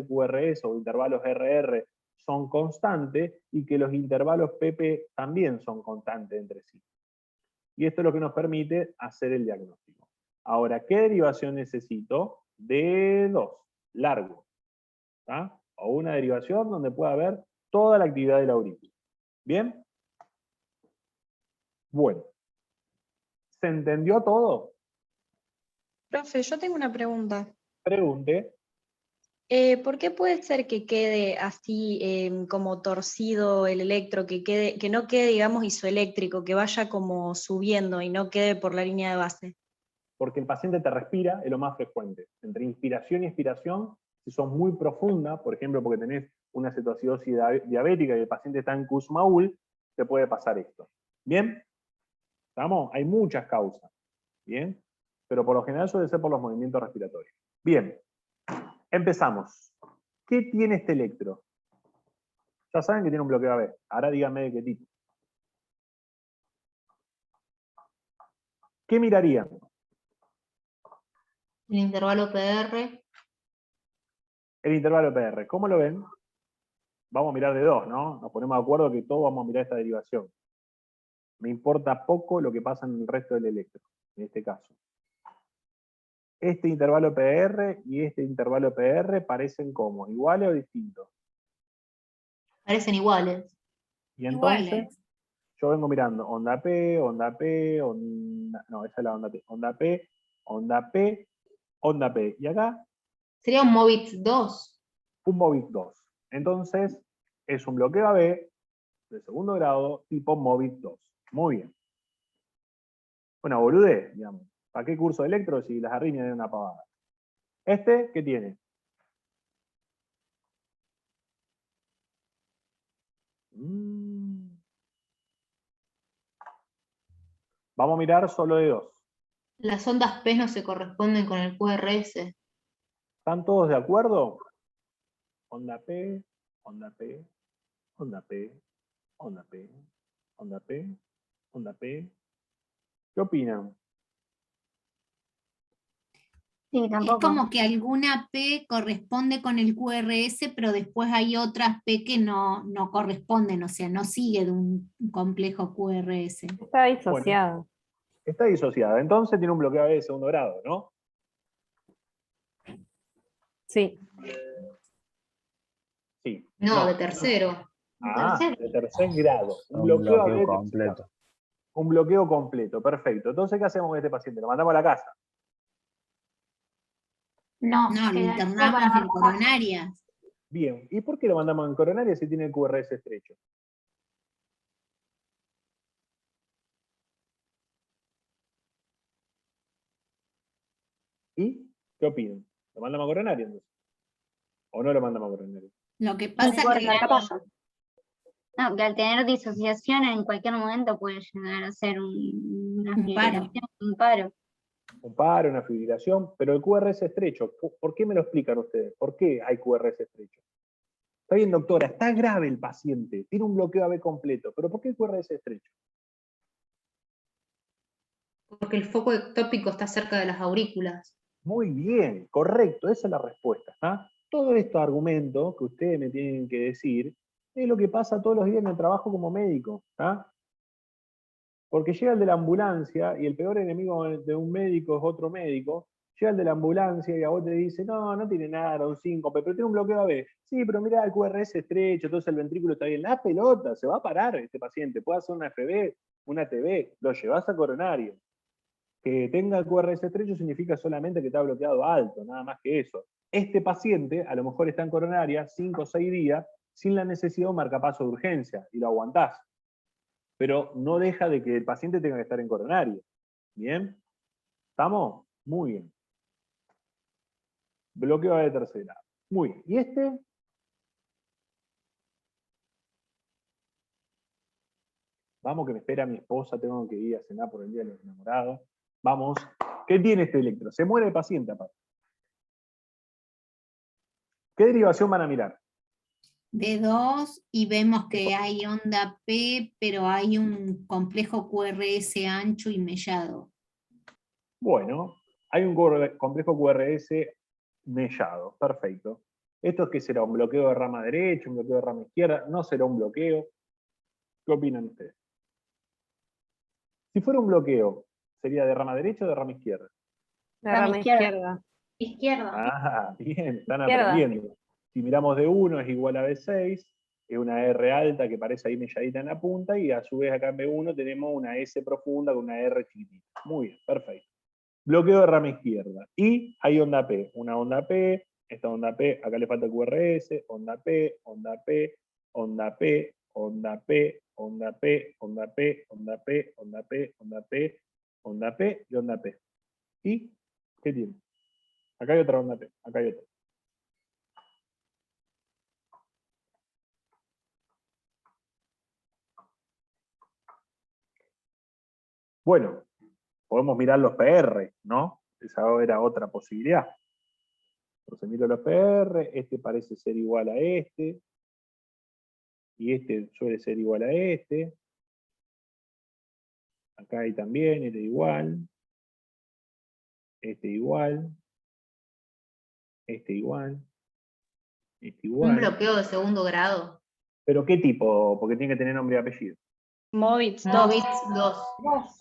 o intervalos RR son constantes y que los intervalos PP también son constantes entre sí. Y esto es lo que nos permite hacer el diagnóstico. Ahora, ¿qué derivación necesito? D2, largo. ¿Tá? O una derivación donde pueda haber toda la actividad de la aurícula. ¿Bien? Bueno. ¿Se entendió todo? Profe, yo tengo una pregunta. Pregunte. ¿Por qué puede ser que quede así como torcido el electro, que no quede, digamos, isoeléctrico, que vaya como subiendo y no quede por la línea de base? Porque el paciente te respira, es lo más frecuente. Entre inspiración y expiración, si son muy profundas, por ejemplo, porque tenés una cetoacidosis diabética y el paciente está en Kussmaul, te puede pasar esto. ¿Bien? ¿Estamos? Hay muchas causas. ¿Bien? Pero por lo general suele ser por los movimientos respiratorios. Bien. Empezamos. ¿Qué tiene este electro? Ya saben que tiene un bloqueo AB. Ahora díganme de qué tipo. ¿Qué mirarían? El intervalo PR. El intervalo PR. ¿Cómo lo ven? Vamos a mirar de dos, ¿no? Nos ponemos de acuerdo que todos vamos a mirar esta derivación. Me importa poco lo que pasa en el resto del electro, en este caso. Este intervalo PR y este intervalo PR parecen como, ¿iguales o distintos? Parecen iguales. Y entonces, Iguales. yo vengo mirando onda P, onda P, onda... No, esa es la onda P. Onda P, onda P, onda P. Y acá, Sería un Movitz 2. un Movitz 2. Entonces, es un bloqueo AB de segundo grado, tipo Movitz 2. Muy bien. Una boludez, digamos. ¿Para qué curso de electro si las arritmias de una pavada? ¿Este qué tiene? Vamos a mirar solo de dos. Las ondas P no se corresponden con el QRS. ¿Están todos de acuerdo? Onda P, onda P, onda P, onda P, onda P, onda P. ¿Qué opinan? Sí, Es tampoco. como que alguna P corresponde con el QRS, pero después hay otras P que no corresponden, o sea, no sigue de un complejo QRS. Está disociado. Bueno, está disociada. Entonces tiene un bloqueo AB de segundo grado, ¿no? Sí. Sí. No, de tercero. De tercer grado. Un Un bloqueo AB bloqueo de completo. un bloqueo completo, perfecto. Entonces, ¿qué hacemos con este paciente? Lo mandamos a la casa. No, No, lo quedaría internamos para en coronarias. Bien, ¿y por qué lo mandamos en coronaria si tiene el QRS estrecho? ¿Y qué opinan? ¿Lo mandamos a coronaria entonces? ¿O no lo mandamos a coronaria? Lo que No pasa importa, que ¿qué pasa? No, que al tener disociación en cualquier momento puede llegar a ser una Un paro. fibrilación, un paro. Un paro, una fibrilación, pero el QRS estrecho, ¿por qué me lo explican ustedes? ¿Por qué hay QRS estrecho? Está bien, doctora, está grave el paciente, tiene un bloqueo AB completo, pero ¿por qué el QRS estrecho? Porque el foco ectópico está cerca de las aurículas. Muy bien, correcto, esa es la respuesta. ¿Ah? Todo estos argumentos que ustedes me tienen que decir es lo que pasa todos los días en el trabajo como médico. ¿Ah? Porque llega el de la ambulancia y el peor enemigo de un médico es otro médico. Llega el de la ambulancia y a vos te dice, no, no tiene nada, un síncope, pero tiene un bloqueo AB. Sí, pero mira, el QRS estrecho, entonces el ventrículo está bien. La pelota, se va a parar este paciente, puede hacer una FB, una TB, lo llevas a coronario. Que tenga el QRS estrecho significa solamente que está bloqueado alto, nada más que eso. Este paciente a lo mejor está en coronaria 5 o 6 días sin la necesidad de un marcapaso de urgencia y lo aguantás. Pero no deja de que el paciente tenga que estar en coronario. ¿Bien? ¿Estamos? Muy bien. Bloqueo de tercera. Muy bien. ¿Y este? Vamos que me espera mi esposa, tengo que ir a cenar por el Día de los Enamorados. Vamos. ¿Qué tiene este electro? Se muere el paciente aparte. ¿Qué derivación van a mirar? D2 y vemos que hay onda P, pero hay un complejo QRS ancho y mellado. Bueno, hay un complejo QRS mellado, perfecto. ¿Esto qué será? ¿Un bloqueo de rama derecha, un bloqueo de rama izquierda? ¿No será un bloqueo? ¿Qué opinan ustedes? Si fuera un bloqueo, ¿sería de rama derecha o de rama izquierda? La rama izquierda. Izquierda. Ah, bien, están Izquierda. aprendiendo. Si miramos de 1 es igual a B6, es una R alta que parece ahí melladita en la punta, y a su vez acá en B1 tenemos una S profunda con una R chiquitita. Muy bien, perfecto. Bloqueo de rama izquierda. Y hay onda P. Una onda P, esta onda P, acá le falta el QRS, onda P, onda P, onda P, onda P, onda P, onda P, onda P, onda P, onda P, onda P y onda P. ¿Y qué tiene? Acá hay otra onda P, acá hay otra. Bueno, podemos mirar los PR, ¿no? Esa era otra posibilidad. Entonces miro los PR, este parece ser igual a este, y este suele ser igual a este. Acá hay también, este igual, este igual, este igual, este Un igual. bloqueo de segundo grado. ¿Pero qué tipo? Porque tiene que tener nombre y apellido. Movitz 2. Movitz 2.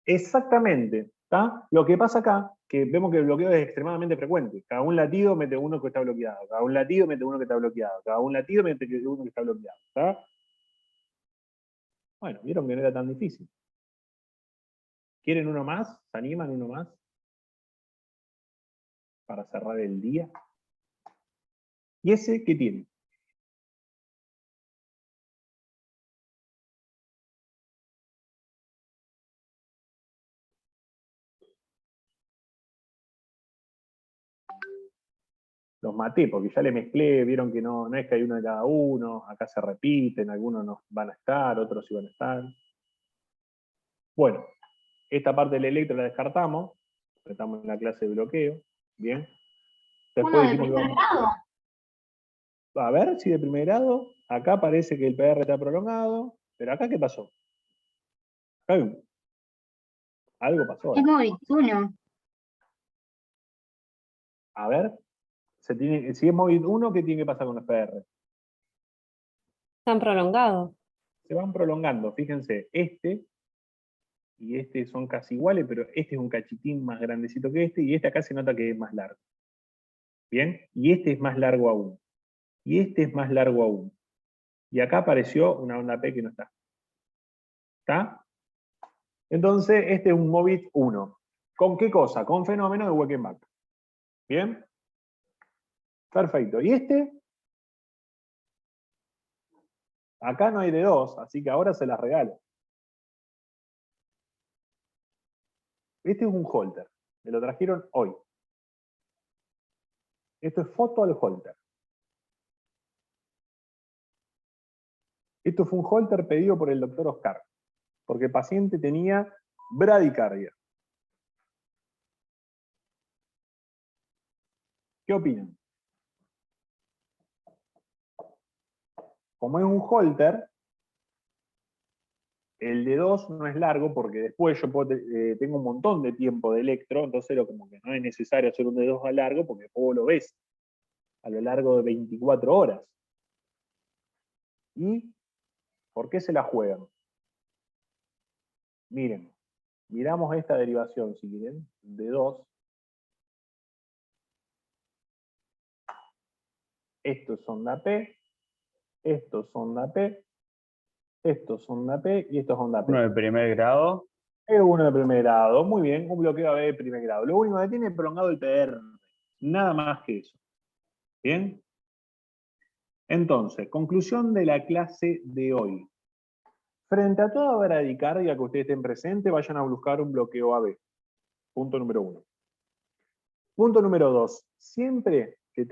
Exactamente. ¿Tá? Lo que pasa acá, que vemos que el bloqueo es extremadamente frecuente. Cada un latido mete uno que está bloqueado. Cada un latido mete uno que está bloqueado. Cada un latido mete uno que está bloqueado. ¿Tá? Bueno, vieron que no era tan difícil. ¿Quieren uno más? ¿Se animan uno más? Para cerrar el día. ¿Y ese qué tiene? Los maté, porque ya le mezclé, vieron que no es que hay uno de cada uno, acá se repiten, algunos no van a estar, otros sí van a estar. Bueno, esta parte del electro la descartamos, estamos en la clase de bloqueo, bien. Después Uno de dijimos que primer grado. a ver si de primer grado, acá parece que el PR está prolongado, pero acá ¿qué pasó? Acá algo pasó. Es Movitz 1. A ver, si es móvil 1, ¿qué tiene que pasar con los PR? Están prolongados. Se van prolongando, fíjense, este y este son casi iguales, pero este es un cachitín más grandecito que este, y este acá se nota que es más largo. ¿Bien? Y este es más largo aún. Y este es más largo aún. Y acá apareció una onda P que no está. ¿Está? Entonces, este es un Movitz 1. ¿Con qué cosa? Con fenómeno de Weckenbach. ¿Bien? Perfecto. ¿Y este? Acá no hay de 2, así que ahora se las regalo. Este es un holter. Me lo trajeron hoy. Esto es foto al holter. Esto fue un holter pedido por el doctor Oscar, porque el paciente tenía bradicardia. ¿Qué opinan? Como es un holter, el de 2 no es largo porque después yo tengo un montón de tiempo de electro, entonces como que no es necesario hacer un de 2 a largo porque vos lo ves a lo largo de 24 horas. ¿Y por qué se la juegan? Miren, miramos esta derivación si quieren, de 2. Esto es onda P, esto es onda P, esto es onda P y esto es onda P. Uno de primer grado. Es uno de primer grado, muy bien, un bloqueo AB de primer grado. Lo único que tiene es prolongado el PR, nada más que eso. ¿Bien? Entonces, conclusión de la clase de hoy. Frente a toda bradicardia que ustedes estén presentes, vayan a buscar un bloqueo AB. Punto número 1. Punto número 2. Siempre que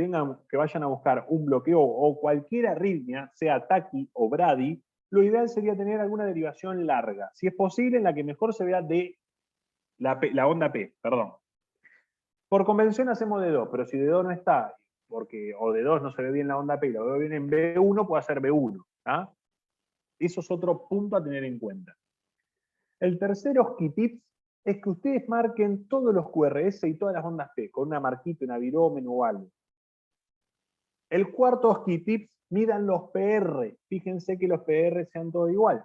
vayan a buscar un bloqueo o cualquier arritmia, sea taqui o bradi, lo ideal sería tener alguna derivación larga. Si es posible, en la que mejor se vea de la onda P, perdón. Por convención hacemos de 2, pero si de 2 no está, o de 2 no se ve bien la onda P y lo veo bien en B1, puede hacer B1. ¿Ah? Eso es otro punto a tener en cuenta. El tercer OSCI-tips es que ustedes marquen todos los QRS y todas las ondas P, con una marquita, una virómeno o algo. El cuarto OSCI-tips, midan los PR. Fíjense que los PR sean todo igual.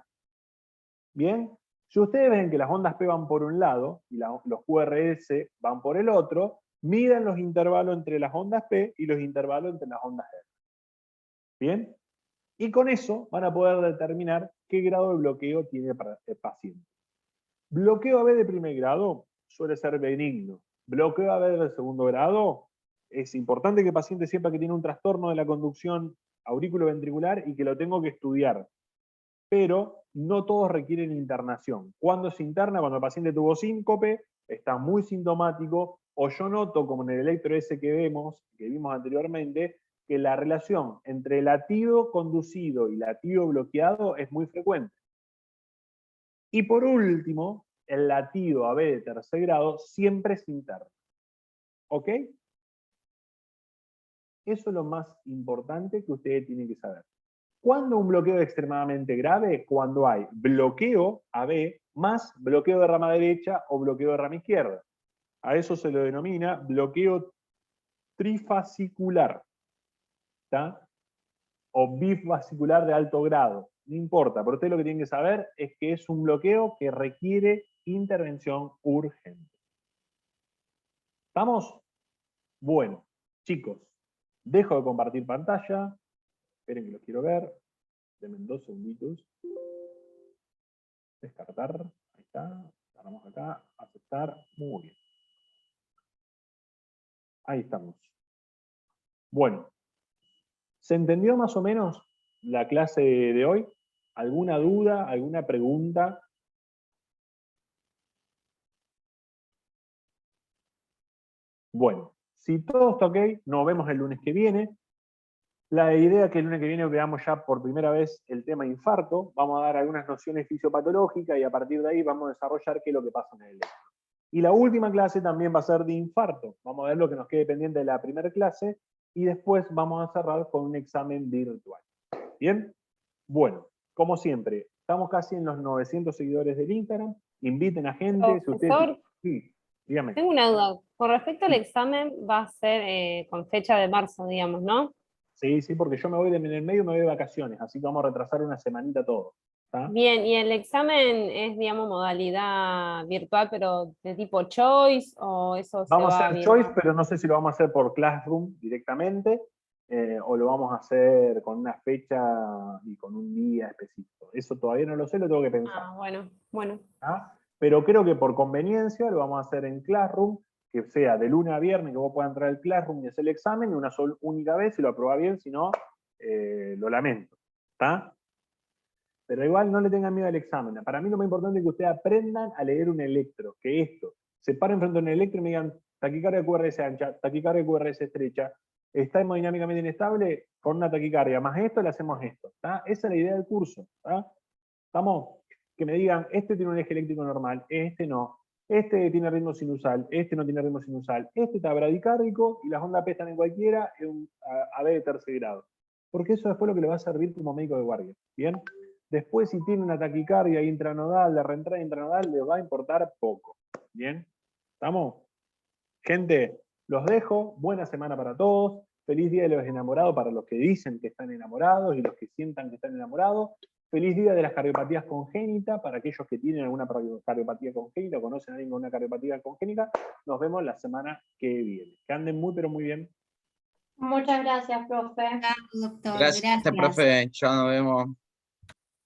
¿Bien? Si ustedes ven que las ondas P van por un lado y los QRS van por el otro, midan los intervalos entre las ondas P y los intervalos entre las ondas R. ¿Bien? Y con eso van a poder determinar qué grado de bloqueo tiene el paciente. Bloqueo AB de primer grado suele ser benigno. Bloqueo AB de segundo grado, es importante que el paciente sepa que tiene un trastorno de la conducción auriculoventricular y que lo tengo que estudiar. Pero no todos requieren internación. Cuando se interna, cuando el paciente tuvo síncope, está muy sintomático, o yo noto, como en el electro ese que vimos anteriormente, que la relación entre latido conducido y latido bloqueado es muy frecuente. Y por último, el latido AB de tercer grado siempre se interna. ¿Ok? Eso es lo más importante que ustedes tienen que saber. ¿Cuándo un bloqueo es extremadamente grave? Cuando hay bloqueo AB más bloqueo de rama derecha o bloqueo de rama izquierda. A eso se lo denomina bloqueo trifascicular. ¿Está? O bifascicular de alto grado. No importa, pero ustedes lo que tienen que saber es que es un bloqueo que requiere intervención urgente. ¿Estamos? Bueno, chicos, dejo de compartir pantalla. Esperen que lo quiero ver. Denme 2 segunditos. Descartar. Ahí está. Cerramos acá. Aceptar. Muy bien. Ahí estamos. Bueno. ¿Se entendió más o menos la clase de hoy? ¿Alguna duda? ¿Alguna pregunta? Bueno, si todo está ok, nos vemos el lunes que viene. La idea es que el lunes que viene veamos ya por primera vez el tema infarto. Vamos a dar algunas nociones fisiopatológicas y a partir de ahí vamos a desarrollar qué es lo que pasa en el electro. Y la última clase también va a ser de infarto. Vamos a ver lo que nos quede pendiente de la primera clase y después vamos a cerrar con un examen virtual. ¿Bien? Bueno, como siempre, estamos casi en los 900 seguidores del Instagram. Inviten a gente. Si ustedes... Profesor, Sí, dígame. tengo una duda. Con respecto al examen, va a ser con fecha de marzo, digamos, ¿no? Sí, sí, porque yo me voy en el medio, me voy de vacaciones, así que vamos a retrasar una semanita todo. ¿Está? Bien, y el examen es, digamos, modalidad virtual, pero de tipo choice, o eso se Vamos va a hacer viendo? choice, pero no sé si lo vamos a hacer por Classroom directamente, o lo vamos a hacer con una fecha y con un día específico. Eso todavía no lo sé, lo tengo que pensar. Ah, bueno, bueno. ¿Ah? Pero creo que por conveniencia lo vamos a hacer en Classroom, que sea de lunes a viernes, que vos puedas entrar al Classroom y hacer el examen una única vez, si lo aprobás bien, si no, lo lamento. ¿Está? pero igual no le tengan miedo al examen. Para mí lo más importante es que ustedes aprendan a leer un electro, que esto, se paren frente a un electro y me digan taquicardia QRS ancha, taquicardia QRS estrecha, está hemodinámicamente inestable, con una taquicardia, más esto le hacemos esto. ¿Tá? Esa es la idea del curso. ¿Tá? ¿Estamos? Que me digan, este tiene un eje eléctrico normal, este no, este tiene ritmo sinusal, este no tiene ritmo sinusal, este está bradicárdico y las ondas P están en cualquiera, es un AB de tercer grado. Porque eso después es lo que le va a servir como médico de guardia. ¿Bien? Después, si tiene una taquicardia intranodal, la reentrada intranodal, les va a importar poco. ¿Bien? ¿Estamos? Gente, los dejo. Buena semana para todos. Feliz Día de los Enamorados para los que dicen que están enamorados y los que sientan que están enamorados. Feliz Día de las Cardiopatías Congénitas para aquellos que tienen alguna cardiopatía congénita o conocen a alguien con una cardiopatía congénita. Nos vemos la semana que viene. Que anden muy, pero muy bien. Muchas gracias, profe. Doctor, Gracias, profe. Ya nos vemos.